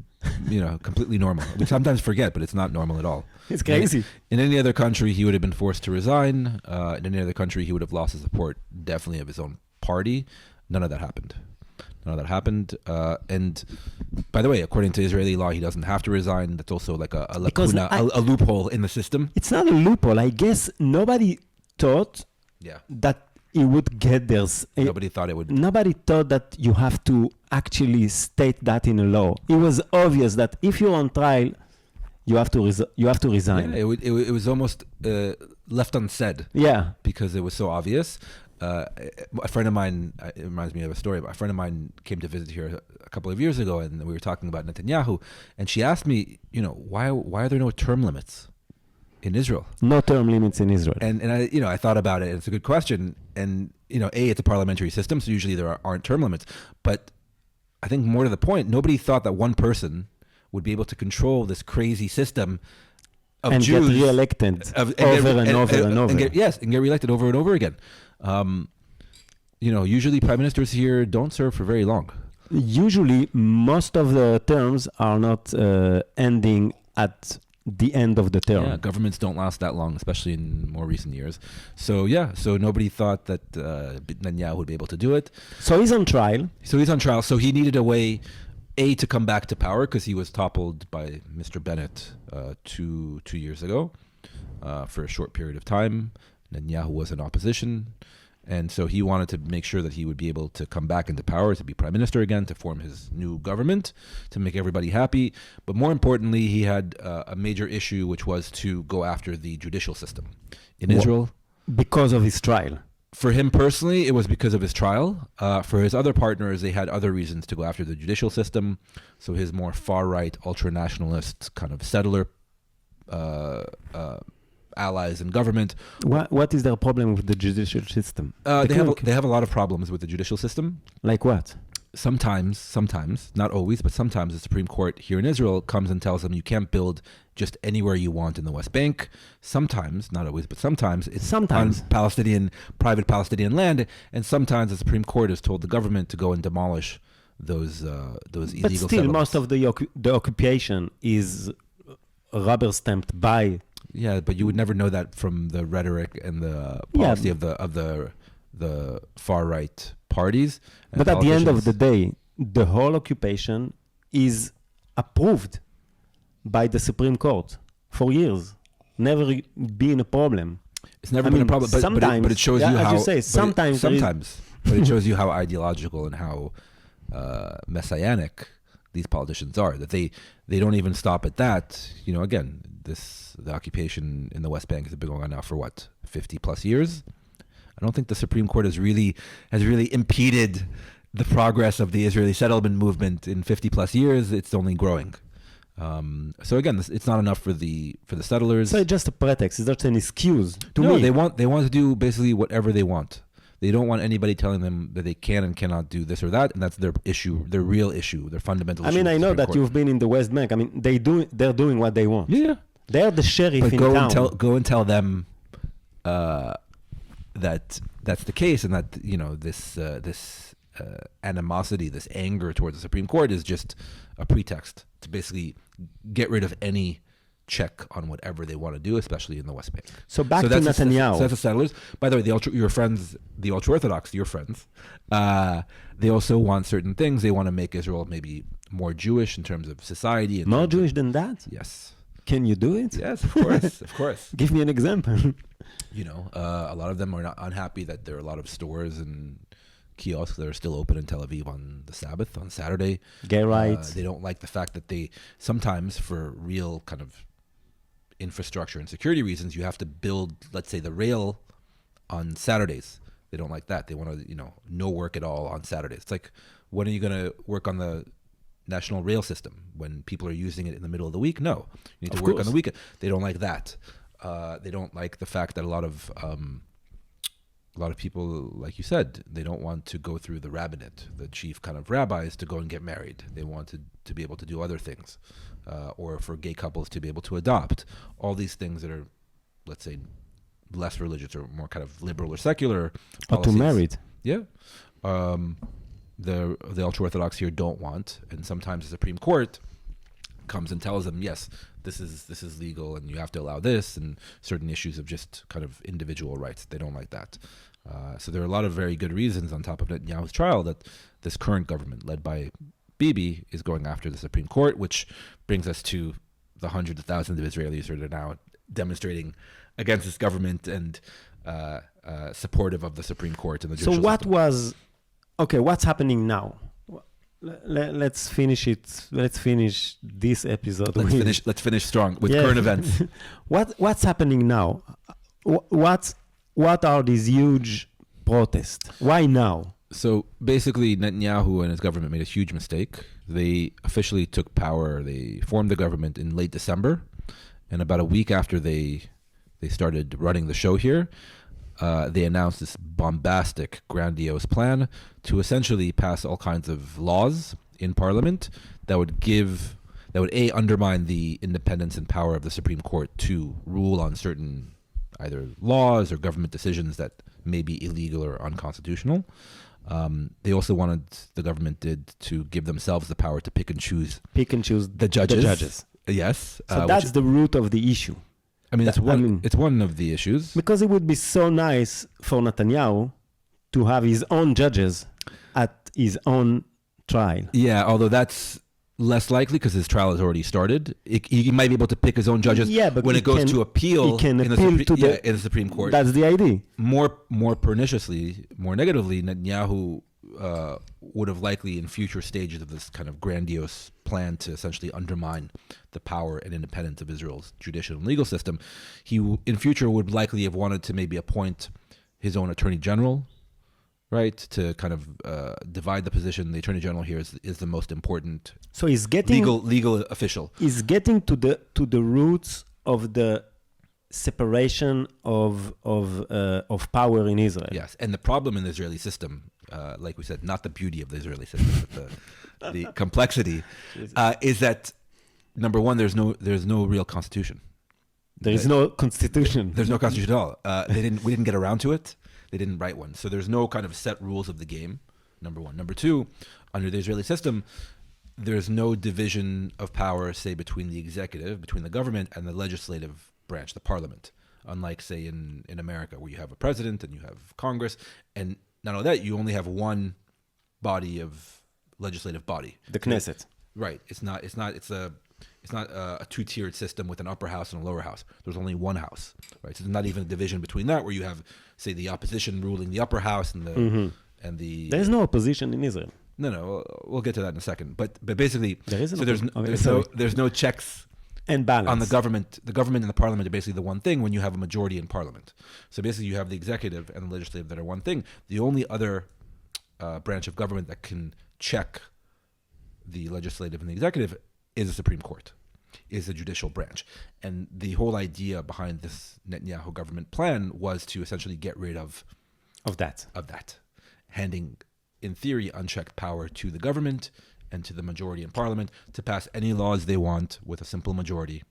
completely normal. We sometimes forget, but it's not normal at all. It's crazy. In any other country, he would have been forced to resign. In any other country, he would have lost the support, definitely of his own party. None of that happened. And by the way, according to Israeli law, he doesn't have to resign. That's also like a lacuna, a loophole in the system. It's not a loophole. I guess nobody thought that it would get there. Nobody thought it would. Nobody thought that you have to actually state that in a law. It was obvious that if you're on trial, you have to resign. Yeah, it was almost left unsaid. Yeah, because it was so obvious. a friend of mine, it reminds me of a story, but a friend of mine came to visit here a couple of years ago, and we were talking about Netanyahu, and she asked me, why are there no term limits in Israel? No term limits in Israel. And I thought about it, and it's a good question. And, it's a parliamentary system, so usually there aren't term limits. But I think more to the point, nobody thought that one person would be able to control this crazy system of and Jews. Get re-elected over and over. And get re-elected over and over again. Usually prime ministers here don't serve for very long. Usually, most of the terms are not ending at the end of the term. Yeah, governments don't last that long, especially in more recent years. So nobody thought that Netanyahu would be able to do it. So he's on trial. So he needed a way, to come back to power, because he was toppled by Mr. Bennett 2 years ago for a short period of time. Netanyahu was in opposition. And so he wanted to make sure that he would be able to come back into power, to be prime minister again, to form his new government, to make everybody happy. But more importantly, he had a major issue, which was to go after the judicial system in Israel. Because of his trial. For him personally, it was because of his trial. For his other partners, they had other reasons to go after the judicial system. So his more far-right, ultra-nationalist kind of settler allies in government. What is their problem with the judicial system? They have a lot of problems with the judicial system. Like what? Sometimes, not always, but sometimes the Supreme Court here in Israel comes and tells them you can't build just anywhere you want in the West Bank. Sometimes, not always, but sometimes it's on private Palestinian land, and sometimes the Supreme Court has told the government to go and demolish those illegal settlements. But still, most of the occupation is rubber stamped by. Yeah, but you would never know that from the rhetoric and the policy of the far right parties. But at the end of the day, the whole occupation is approved by the Supreme Court for years. Never been a problem. It's never been a problem. But sometimes, but it shows you how. As you say, sometimes. But it shows you how ideological and how messianic these politicians are. That they don't even stop at that. Again, the occupation in the West Bank has been going on now for 50 plus years. I don't think the Supreme Court has really impeded the progress of the Israeli settlement movement in 50 plus years. It's only growing. So again, it's not enough for the settlers. So it's just a pretext. It's just an excuse to me. No, they want to do basically whatever they want. They don't want anybody telling them that they can and cannot do this or that, and that's their issue, their real issue, their fundamental issue. I know that you've been in the West Bank. They're doing what they want. Yeah. They're the sheriff in town. Go and tell them that that's the case, and that this animosity, this anger towards the Supreme Court is just a pretext to basically get rid of any check on whatever they want to do, especially in the West Bank. So back to Netanyahu. So that's the settlers. By the way, your friends, the ultra-Orthodox, your friends, they also want certain things. They want to make Israel maybe more Jewish in terms of society. More Jewish than that? Yes. Can you do it? Yes, of course, of course. Give me an example. A lot of them are not unhappy that there are a lot of stores and kiosks that are still open in Tel Aviv on the Sabbath, on Saturday. Gay rights. They don't like the fact that they sometimes, for real kind of infrastructure and security reasons, you have to build, let's say, the rail on Saturdays. They don't like that. They want to, no work at all on Saturdays. It's like, when are you going to work on the national rail system when people are using it in the middle of the week? No, you need to work on the weekend. They don't like that. They don't like the fact that a lot of people, like you said, they don't want to go through the rabbinate, the chief kind of rabbis, to go and get married. They want to be able to do other things, or for gay couples to be able to adopt. All these things that are, let's say, less religious or more kind of liberal or secular policies. Or to married. Yeah. The ultra-Orthodox here don't want, and sometimes the Supreme Court comes and tells them, yes, this is legal and you have to allow this, and certain issues of just kind of individual rights. They don't like that. So there are a lot of very good reasons on top of Netanyahu's trial that this current government, led by Bibi, is going after the Supreme Court, which brings us to the hundreds of thousands of Israelis who are now demonstrating against this government and supportive of the Supreme Court and the judicial system. What's happening now? Let's finish it. Let's finish this episode. Let's finish strong with current events. What's happening now? What are these huge protest? Why now? So basically, Netanyahu and his government made a huge mistake. They officially took power. They formed the government in late December, and about a week after they started running the show here, they announced this bombastic, grandiose plan to essentially pass all kinds of laws in Parliament that would undermine the independence and power of the Supreme Court to rule on certain either laws or government decisions that may be illegal or unconstitutional. They also wanted, the government did, to give themselves the power to pick and choose the judges. Yes. So that's the root of the issue. I mean, it's one of the issues. Because it would be so nice for Netanyahu to have his own judges at his own trial. Yeah, although that's less likely because his trial has already started. He might be able to pick his own judges when it goes to appeal in the Supreme Court. That's the idea. More perniciously, more negatively, Netanyahu would have likely in future stages of this kind of grandiose plan to essentially undermine the power and independence of Israel's judicial and legal system, he in future would likely have wanted to maybe appoint his own attorney general, right, to kind of divide the position. The attorney general here is the most important. So he's getting legal official. He's getting to the roots of the separation of power in Israel. Yes, and the problem in the Israeli system, like we said, not the beauty of the Israeli system, but the complexity, is that number one, there's no real constitution. There is no constitution. There's no constitution at all. We didn't get around to it. They didn't write one. So there's no kind of set rules of the game, number one. Number two, under the Israeli system, there's no division of power, say, between the executive, between the government and the legislative branch, the parliament. Unlike, say, in America, where you have a president and you have Congress. And not only that, you only have one body of legislative body. The Knesset. Right. It's not a two-tiered system with an upper house and a lower house. There's only one house, right? So there's not even a division between that, where you have, say, the opposition ruling the upper house and the. There is no opposition in Israel. No, we'll get to that in a second. But basically, there's no checks and balance on the government. The government and the parliament are basically the one thing when you have a majority in parliament. So basically, you have the executive and the legislative that are one thing. The only other branch of government that can check the legislative and the executive is the Supreme Court, is the judicial branch. And the whole idea behind this Netanyahu government plan was to essentially get rid of that, handing, in theory, unchecked power to the government and to the majority in parliament to pass any laws they want with a simple majority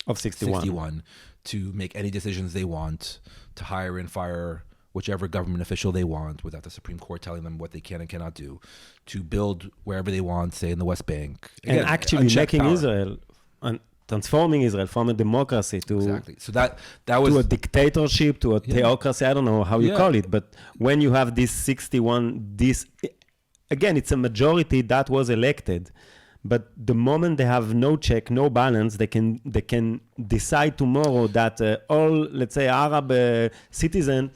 of 61 to make any decisions they want, to hire and fire whichever government official they want without the Supreme Court telling them what they can and cannot do, to build wherever they want, say in the West Bank. Again, and actually making Israel, and transforming Israel from a democracy to So that was to a dictatorship, to a theocracy. I don't know how you call it, but when you have this 61, again, it's a majority that was elected. But the moment they have no check, no balance, they can decide tomorrow that all, let's say, Arab citizens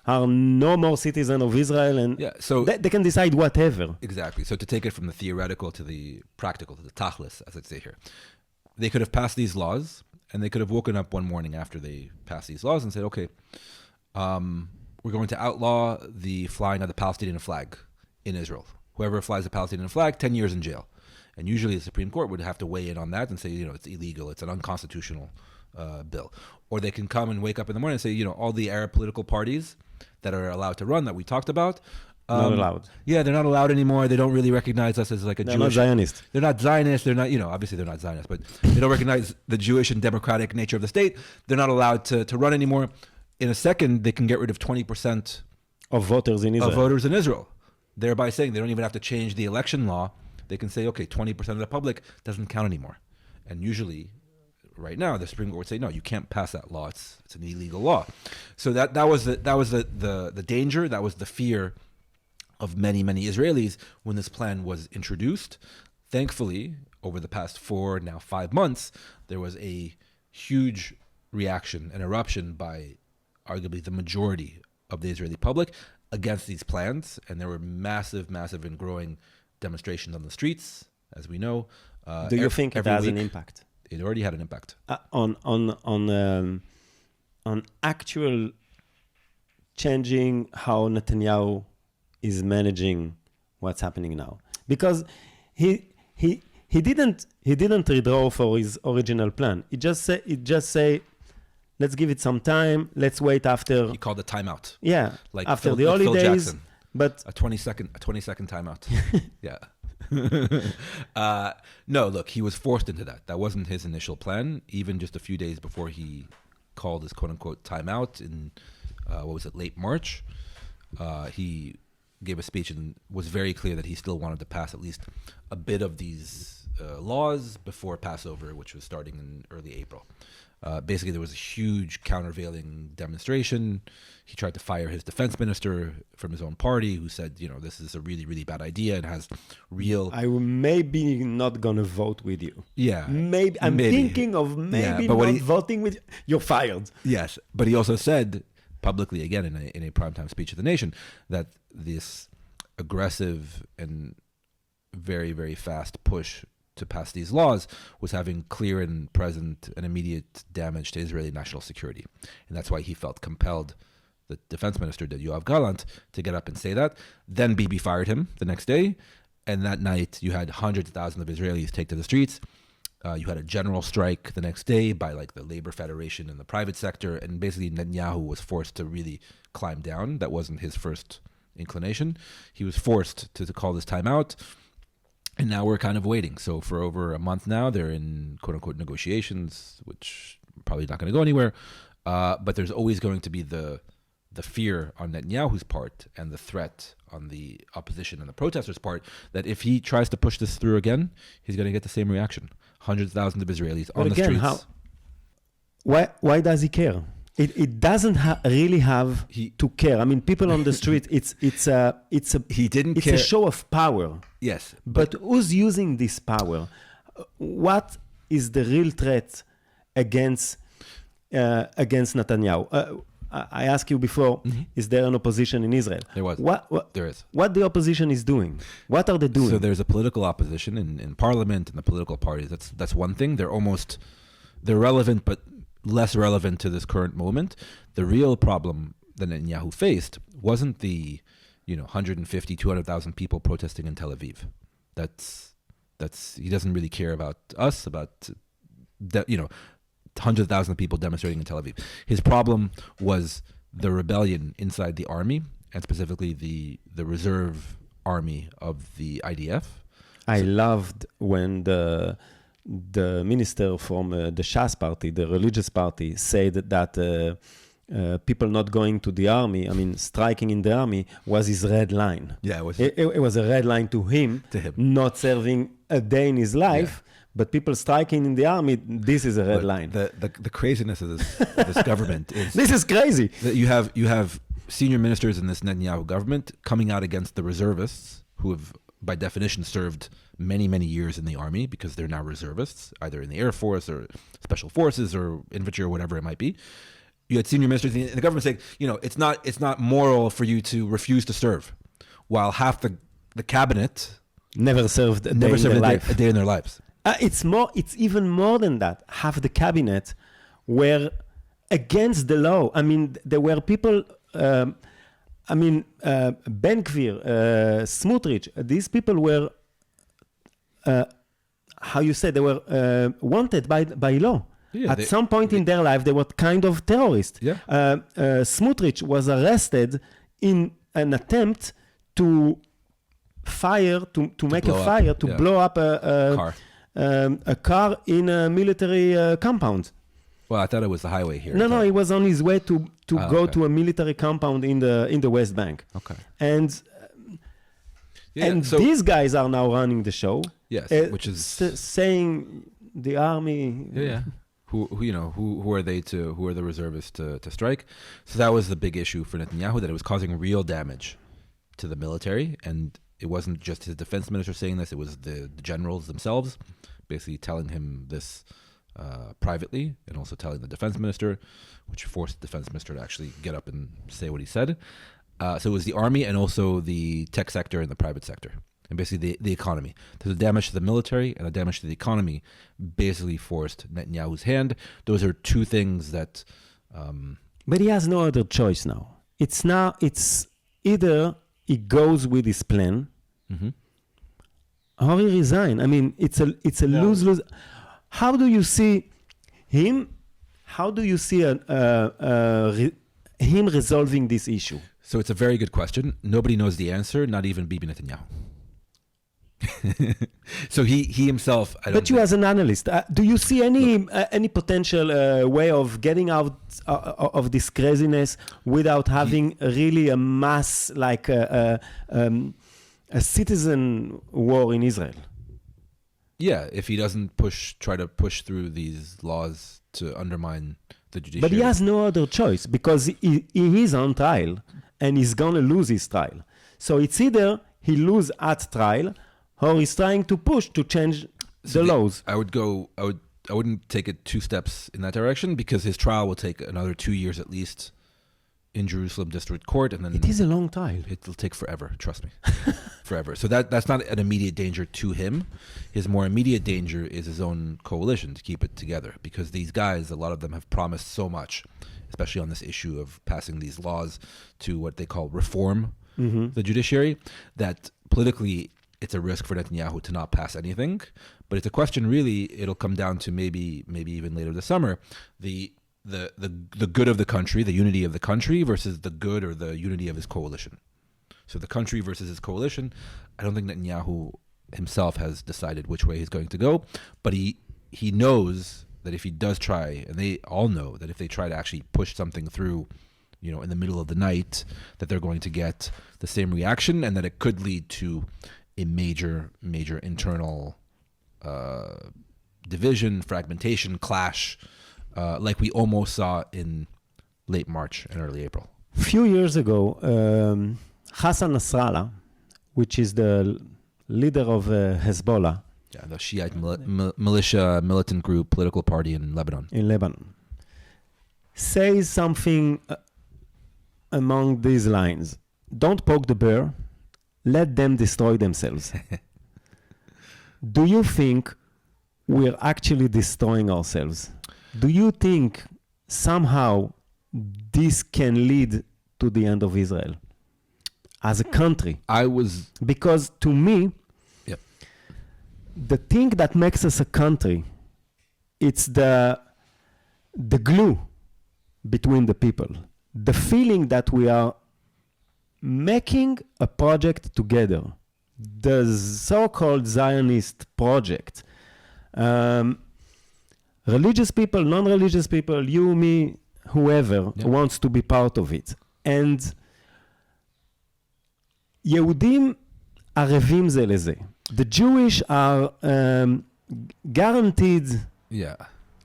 are no more citizens of Israel, and so they can decide whatever. Exactly. So to take it from the theoretical to the practical, to the tachlis, as I'd say here, they could have passed these laws, and they could have woken up one morning after they passed these laws and said, okay, we're going to outlaw the flying of the Palestinian flag in Israel. Whoever flies the Palestinian flag, 10 years in jail. And usually the Supreme Court would have to weigh in on that and say, it's illegal, it's an unconstitutional bill. Or they can come and wake up in the morning and say, all the Arab political parties that are allowed to run, that we talked about. Not allowed. Yeah, they're not allowed anymore. They don't really recognize us as like a Jewish. Not Zionist. They're not Zionists. They're not, obviously they're not Zionists, but they don't recognize the Jewish and democratic nature of the state. They're not allowed to run anymore. In a second, they can get rid of 20% of voters in Israel. Thereby saying they don't even have to change the election law. They can say, okay, 20% of the public doesn't count anymore. And usually, right now, the Supreme Court would say, no, you can't pass that law. It's an illegal law. So that was the danger. That was the fear of many, many Israelis when this plan was introduced. Thankfully, over the past 5 months, there was a huge reaction, an eruption by arguably the majority of the Israeli public against these plans. And there were massive and growing demonstrations on the streets, as we know. Do you think it has an impact? It already had an impact on actual changing how Netanyahu is managing what's happening now, because he didn't withdraw for his original plan. He just say, let's give it some time. Let's wait after. He called a timeout. Yeah, like after the Phil holidays. Jackson. But a 20-second timeout. Yeah. No, look, he was forced into that. That wasn't his initial plan. Even just a few days before he called his quote-unquote timeout in, late March, he gave a speech and was very clear that he still wanted to pass at least a bit of these laws before Passover, which was starting in early April. Basically, there was a huge countervailing demonstration. He tried to fire his defense minister from his own party, who said, this is a really, really bad idea and has real... I maybe not going to vote with you. Yeah. Maybe. I'm thinking of not voting with you. You're fired. Yes. But he also said publicly, again, in a primetime speech to the nation, that this aggressive and very, very fast push to pass these laws was having clear and present and immediate damage to Israeli national security. And that's why he felt compelled, the defense minister did, Yoav Gallant, to get up and say that. Then Bibi fired him the next day. And that night you had hundreds of thousands of Israelis take to the streets. You had a general strike the next day by the Labor Federation and the private sector. And basically Netanyahu was forced to really climb down. That wasn't his first inclination. He was forced to call this timeout. And now we're kind of waiting. So for over a month now, they're in quote-unquote negotiations, which probably not going to go anywhere. But there's always going to be the fear on Netanyahu's part and the threat on the opposition and the protesters' part that if he tries to push this through again, he's going to get the same reaction. Hundreds of thousands of Israelis on the streets. Why does he care? It doesn't really have to care. I mean, people on the street, it's a show of power. Yes. But who's using this power? What is the real threat against Netanyahu? I asked you before, is there an opposition in Israel? There was. There is. What the opposition is doing? What are they doing? So there's a political opposition in parliament and the political parties. That's one thing. They're relevant, but less relevant to this current moment. The real problem that Netanyahu faced wasn't the 150, 200,000 people protesting in Tel Aviv. That's he doesn't really care about us, about hundreds of thousands of people demonstrating in Tel Aviv. His problem was the rebellion inside the army, and specifically the reserve army of the IDF. I loved when the minister from the Shas party, the religious party, said that people not going to the army, striking in the army, was his red line. Yeah, it was a red line to him. Not serving a day in his life, but people striking in the army, this is a red line. The craziness of this government is... This is crazy. That you have senior ministers in this Netanyahu government coming out against the reservists who have, by definition, served many, many years in the army because they're now reservists, either in the Air Force or Special Forces or infantry or whatever it might be. You had senior ministers in the government saying, it's not moral for you to refuse to serve, while half the cabinet never served a day in their lives. It's even more than that. Half the cabinet were against the law. There were people... Ben Gvir, Smotrich, these people were, they were wanted by law. Yeah, At some point in their life, they were kind of terrorists. Yeah. Smotrich was arrested in an attempt to make a fire, to blow up a car in a military compound. Well, I thought it was the highway here. No, he was on his way to go to a military compound in the West Bank. Okay. And these guys are now running the show. Yes, which is saying the army. Yeah. Who are they who are the reservists to strike? So that was the big issue for Netanyahu, that it was causing real damage to the military, and it wasn't just his defense minister saying this; it was the generals themselves, basically telling him this. Privately, and also telling the defense minister, which forced the defense minister to actually get up and say what he said. So it was the army and also the tech sector and the private sector, and basically the economy. The damage to the military and the damage to the economy basically forced Netanyahu's hand. Those are two things that... But he has no other choice now. it's either he goes with his plan or he resign. I mean, it's a lose-lose. How do you see him? How do you see him resolving this issue? So it's a very good question. Nobody knows the answer, not even Bibi Netanyahu. So he himself, But you as an analyst, do you see any potential way of getting out of this craziness without having really a mass, like a citizen war in Israel? Yeah, if he doesn't try to push through these laws to undermine the judiciary. But he has no other choice because he is on trial and he's going to lose his trial. So it's either he lose at trial or he's trying to push to change the laws. I wouldn't take it 2 steps in that direction because his trial will take another 2 years at least in Jerusalem District Court, and then it is a long trial. It'll take forever, trust me. Forever. So that's not an immediate danger to him. His more immediate danger is his own coalition to keep it together, because these guys, a lot of them have promised so much, especially on this issue of passing these laws to what they call reform the judiciary, that politically it's a risk for Netanyahu to not pass anything. But it's a question, really, it'll come down to maybe even later this summer, the good of the country, the unity of the country versus the good or the unity of his coalition. So the country versus his coalition, I don't think Netanyahu himself has decided which way he's going to go, but he knows that if he does try, and they all know that if they try to actually push something through, in the middle of the night, that they're going to get the same reaction, and that it could lead to a major internal division, fragmentation, clash, like we almost saw in late March and early April. A few years ago, Hassan Nasrallah, which is the leader of Hezbollah. Yeah, the Shiite militia, militant group, political party in Lebanon. Says something among these lines. Don't poke the bear. Let them destroy themselves. Do you think we're actually destroying ourselves? Do you think somehow this can lead to the end of Israel as a country? Because to me, the thing that makes us a country, it's the glue between the people. The feeling that we are making a project together. The so-called Zionist project. Religious people, non-religious people, you, me, whoever wants to be part of it. And Yehudim ערבים זה לזה. The Jewish are guaranteed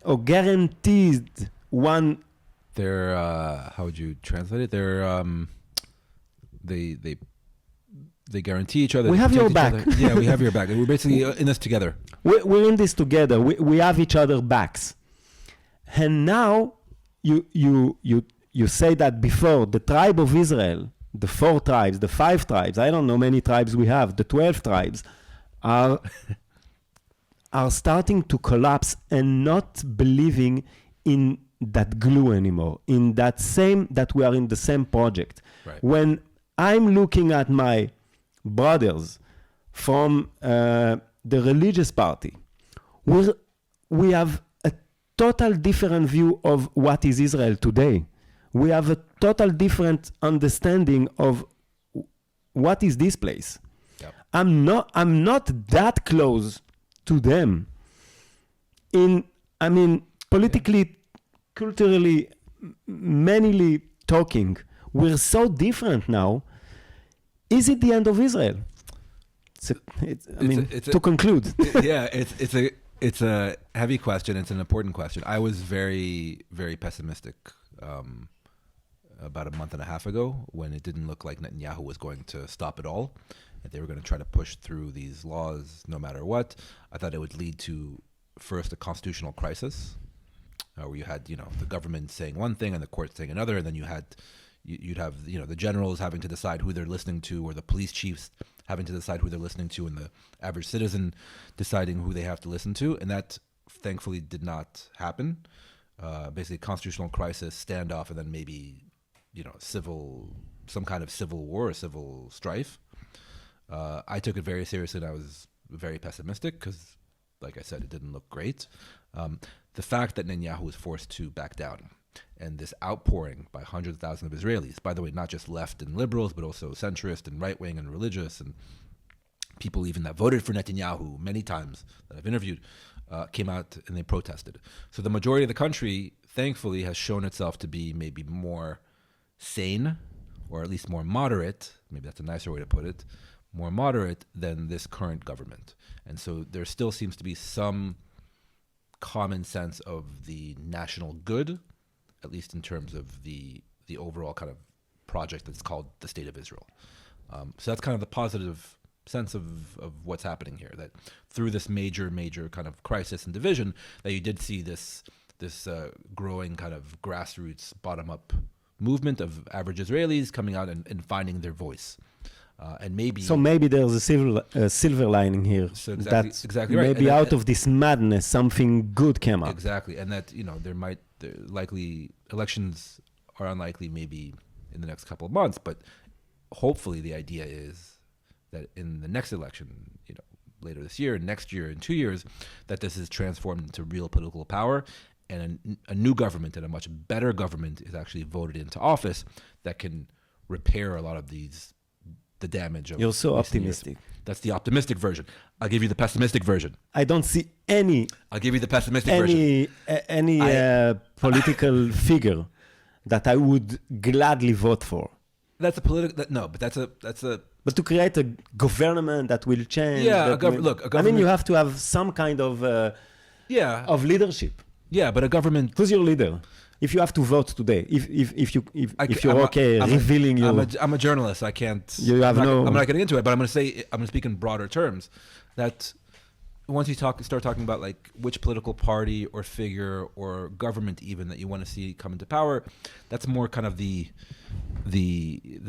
or guaranteed one. They're how would you translate it? They're they guarantee each other. We have your back. Yeah, we have your back. We're basically in this together. We're in this together. We have each other backs. And now you say that before the tribe of Israel, the 4 tribes, the 5 tribes, I don't know many tribes we have, the 12 tribes are starting to collapse and not believing in that glue anymore, in that we are in the same project. Right. When I'm looking at my brothers from the religious party, we have a total different view of what is Israel today. We have a total different understanding of what is this place. Yep. I'm not that close to them. Politically, culturally, mainly talking, we're so different now. Is it the end of Israel? To conclude. It's a heavy question. It's an important question. I was very, very pessimistic about a month and a half ago when it didn't look like Netanyahu was going to stop it all, that they were going to try to push through these laws no matter what. I thought it would lead to, first, a constitutional crisis, where you had, the government saying one thing and the court saying another, and then you'd have, the generals having to decide who they're listening to, or the police chiefs having to decide who they're listening to, and the average citizen deciding who they have to listen to. And that, thankfully, did not happen. Basically, constitutional crisis, standoff, and then maybe some kind of civil war or civil strife. I took it very seriously, and I was very pessimistic because, like I said, it didn't look great. The fact that Netanyahu was forced to back down, and this outpouring by hundreds of thousands of Israelis, by the way, not just left and liberals, but also centrist and right-wing and religious, and people even that voted for Netanyahu many times that I've interviewed, came out and they protested. So the majority of the country, thankfully, has shown itself to be maybe more sane, or at least more moderate, maybe that's a nicer way to put it, more moderate than this current government. And so there still seems to be some common sense of the national good, at least in terms of the overall kind of project that's called the State of Israel. So that's kind of the positive sense of what's happening here, that through this major kind of crisis and division, that you did see this growing kind of grassroots bottom-up movement of average Israelis coming out and finding their voice. And maybe there's a silver lining here. So exactly right. Maybe out of this madness, something good came up. Exactly, and that likely elections are unlikely maybe in the next couple of months, but hopefully the idea is that in the next election, later this year, next year, in 2 years, that this is transformed into real political power, and a new government and a much better government is actually voted into office that can repair a lot of the damage of. You're so optimistic. Years. That's the optimistic version. I'll give you the pessimistic version. I don't see any. I'll give you the pessimistic version. Any political figure that I would gladly vote for. That's a political. But that's a. But to create a government that will change. Yeah, a government. I mean, you have to have some kind of. Of leadership. Yeah, but a government. Who's your leader? If you have to vote today, if you're revealing your. I'm a journalist. I can't. I'm not getting into it, but I'm going to speak in broader terms. That once you start talking about like which political party or figure or government even that you want to see come into power, that's more kind of the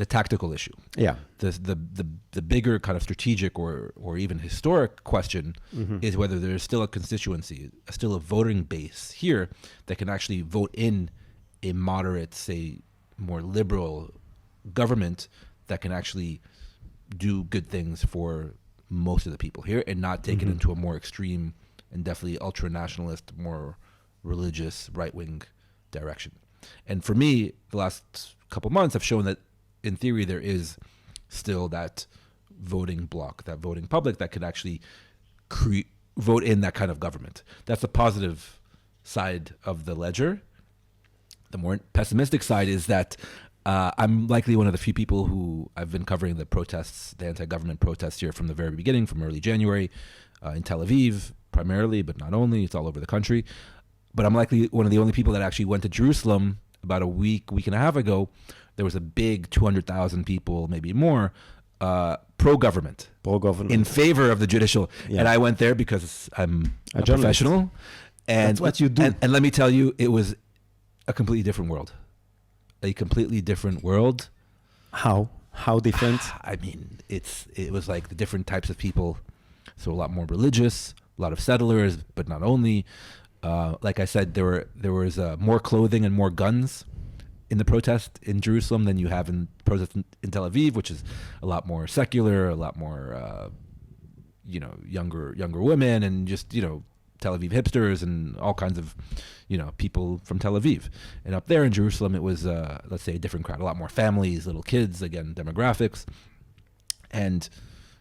tactical issue. Yeah. The bigger kind of strategic or even historic question is whether there's still a constituency, still a voting base here that can actually vote in a moderate, say, more liberal government that can actually do good things for most of the people here and not take it into a more extreme and definitely ultra-nationalist, more religious, right-wing direction. And for me, the last couple months have shown that, in theory, there is still that voting bloc, that voting public that could actually vote in that kind of government. That's the positive side of the ledger. The more pessimistic side is that I'm likely one of the few people who I've been covering the protests, the anti-government protests here from the very beginning, from early January, in Tel Aviv primarily, but not only. It's all over the country. But I'm likely one of the only people that actually went to Jerusalem about a week and a half ago. There was a big 200,000 people, maybe more, pro-government, in favor of the judicial. Yeah. And I went there because I'm a professional. And that's what you do. And let me tell you, it was a completely different world. A completely different world. How different? I mean, it was like the different types of people. So a lot more religious, a lot of settlers, but not only. Like I said, there was more clothing and more guns in the protest in Jerusalem than you have in protest in Tel Aviv, which is a lot more secular, a lot more younger women, and just Tel Aviv hipsters and all kinds of people from Tel Aviv. And up there in Jerusalem, it was let's say a different crowd, a lot more families, little kids, again, demographics. And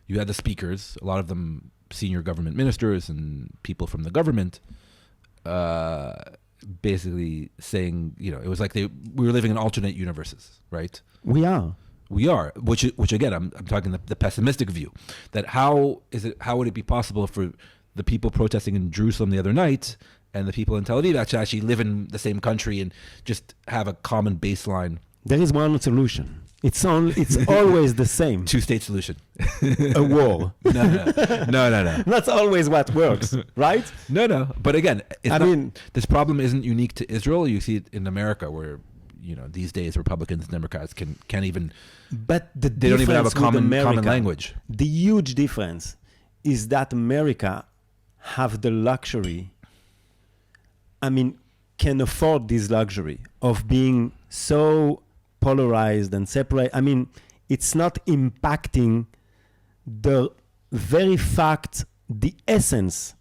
you had the speakers, a lot of them senior government ministers and people from the government, basically saying, it was like we were living in alternate universes, right? We are, which again, I'm talking the pessimistic view, that how would it be possible for the people protesting in Jerusalem the other night and the people in Tel Aviv actually live in the same country and just have a common baseline? There is one solution. It's always the same. Two-state solution. A war. No. That's always what works, right? No. But again, this problem isn't unique to Israel. You see it in America where, these days Republicans and Democrats can't even. But they don't even have a common language. The huge difference is that America have the luxury, can afford this luxury of being so polarized and separate. I mean, it's not impacting the very fact, the essence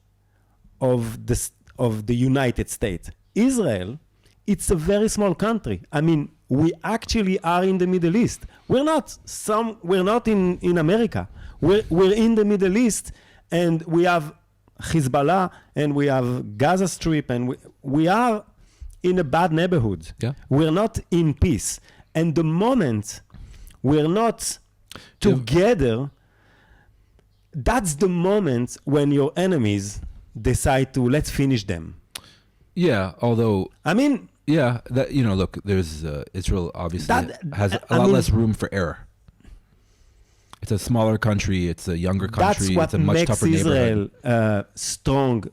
of the United States. Israel, it's a very small country. I mean, we actually are in the Middle East. We're not in America. We're in the Middle East, and we have Hezbollah, and we have Gaza Strip, and we are in a bad neighborhood. Yeah. We're not in peace. And the moment we're not together, that's the moment when your enemies decide to let's finish them. Yeah, although I mean, yeah, that look, there's Israel obviously has a lot less room for error. It's a smaller country. It's a younger country. That's what it's a much makes tougher Israel neighborhood. Strong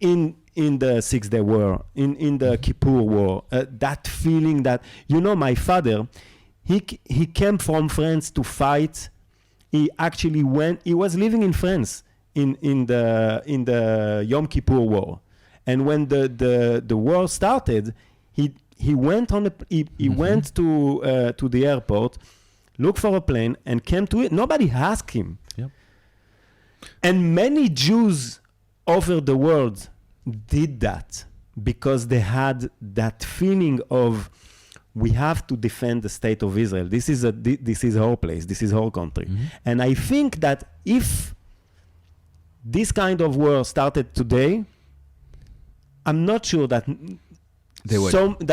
in the 6 Day War, in the Kippur War. That feeling that my father, he came from France to fight. He actually he was living in France in the Yom Kippur War, and when the war started, he went went to the airport, looked for a plane, and came to it. Nobody asked him. Yep. And many Jews over the world did that because they had that feeling of we have to defend the state of Israel. This is our place. This is our country. Mm-hmm. And I think that if this kind of war started today, I'm not sure that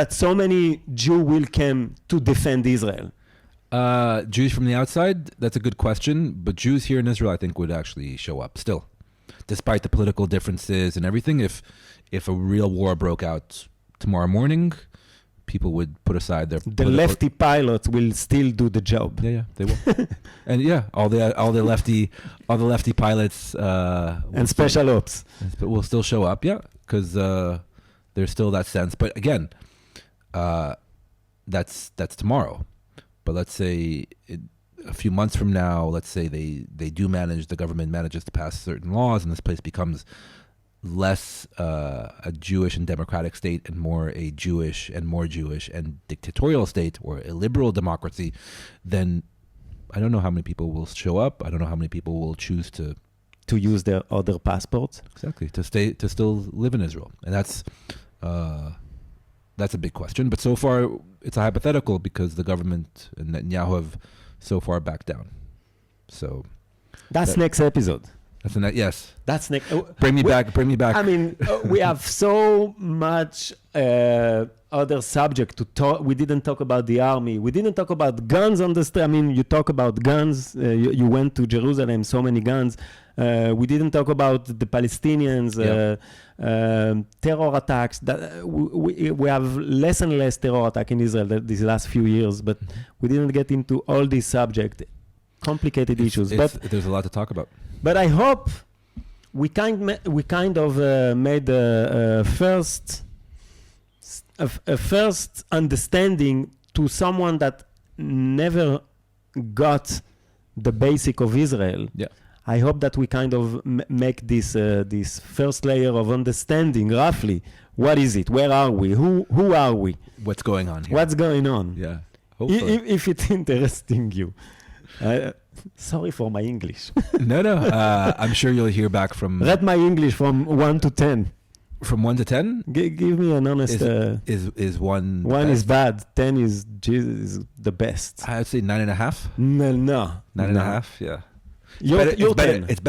so many Jews will come to defend Israel. Jews from the outside, that's a good question. But Jews here in Israel, I think, would actually show up still. Despite the political differences and everything, if a real war broke out tomorrow morning, people would put aside their the lefty pilots will still do the job. Yeah, they will. And all the lefty pilots and special ops will still show up. Yeah, because there's still that sense. But again, that's tomorrow. But let's say a few months from now, let's say the government manages to pass certain laws, and this place becomes less a Jewish and democratic state and more a Jewish and dictatorial state, or a liberal democracy, then I don't know how many people will show up. I don't know how many people will choose to use their other passports. Exactly, to still live in Israel. And that's a big question. But so far, it's a hypothetical because the government and Netanyahu have so far backed down. So that's next episode. Yes. That's next. Bring me back. I mean, we have so much other subject to talk. We didn't talk about the army. We didn't talk about guns on the street. I mean, you talk about guns. You went to Jerusalem, so many guns. We didn't talk about the Palestinians, terror attacks. We have less and less terror attack in Israel these last few years, but we didn't get into all these subject, complicated issues. But there's a lot to talk about. But I hope we kind of made a first understanding to someone that never got the basic of Israel. Yeah. I hope that we kind of make this first layer of understanding roughly. What is it? Where are we? Who are we? What's going on here? What's going on? Yeah. Hopefully. If it's interesting you. Sorry for my English. No. I'm sure you'll hear back from... Read my English from 1 to 10. From 1 to 10? Give me an honest... Is 1... 1 is bad. 10 is the best. I'd say 9.5. No. 9.5, yeah. It's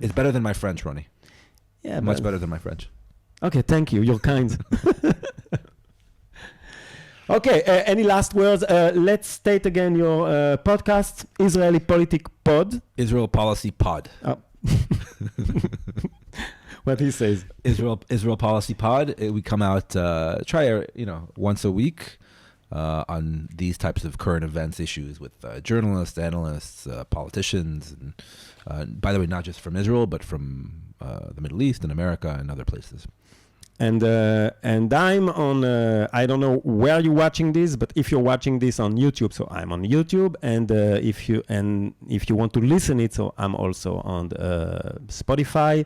better than my French, Ronny. Yeah, much better than my French. Okay, thank you. You're kind. Okay, any last words? Let's state again your podcast, Israeli Politic Pod. Israel Policy Pod. Oh. What he says. Israel Policy Pod. We come out, once a week on these types of current events issues with journalists, analysts, politicians, and by the way, not just from Israel, but from the Middle East and America and other places. And I'm on, I don't know where you're watching this, but if you're watching this on YouTube, so I'm on YouTube, and if you want to listen it, so I'm also on Spotify.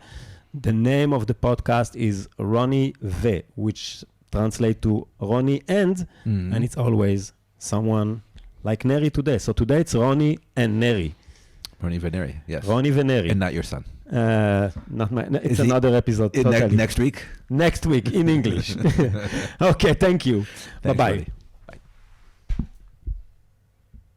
The name of the podcast is RonnyVE, which translates to Ronny and it's always someone like Neri today. So today it's Ronny and Neri. RonnyVE, yes. RonnyVE Neri. And not your son. Not my. It's another episode. Totally. Next week? Next week in English. Okay, thank you. Thanks, Bye-bye. Ronny.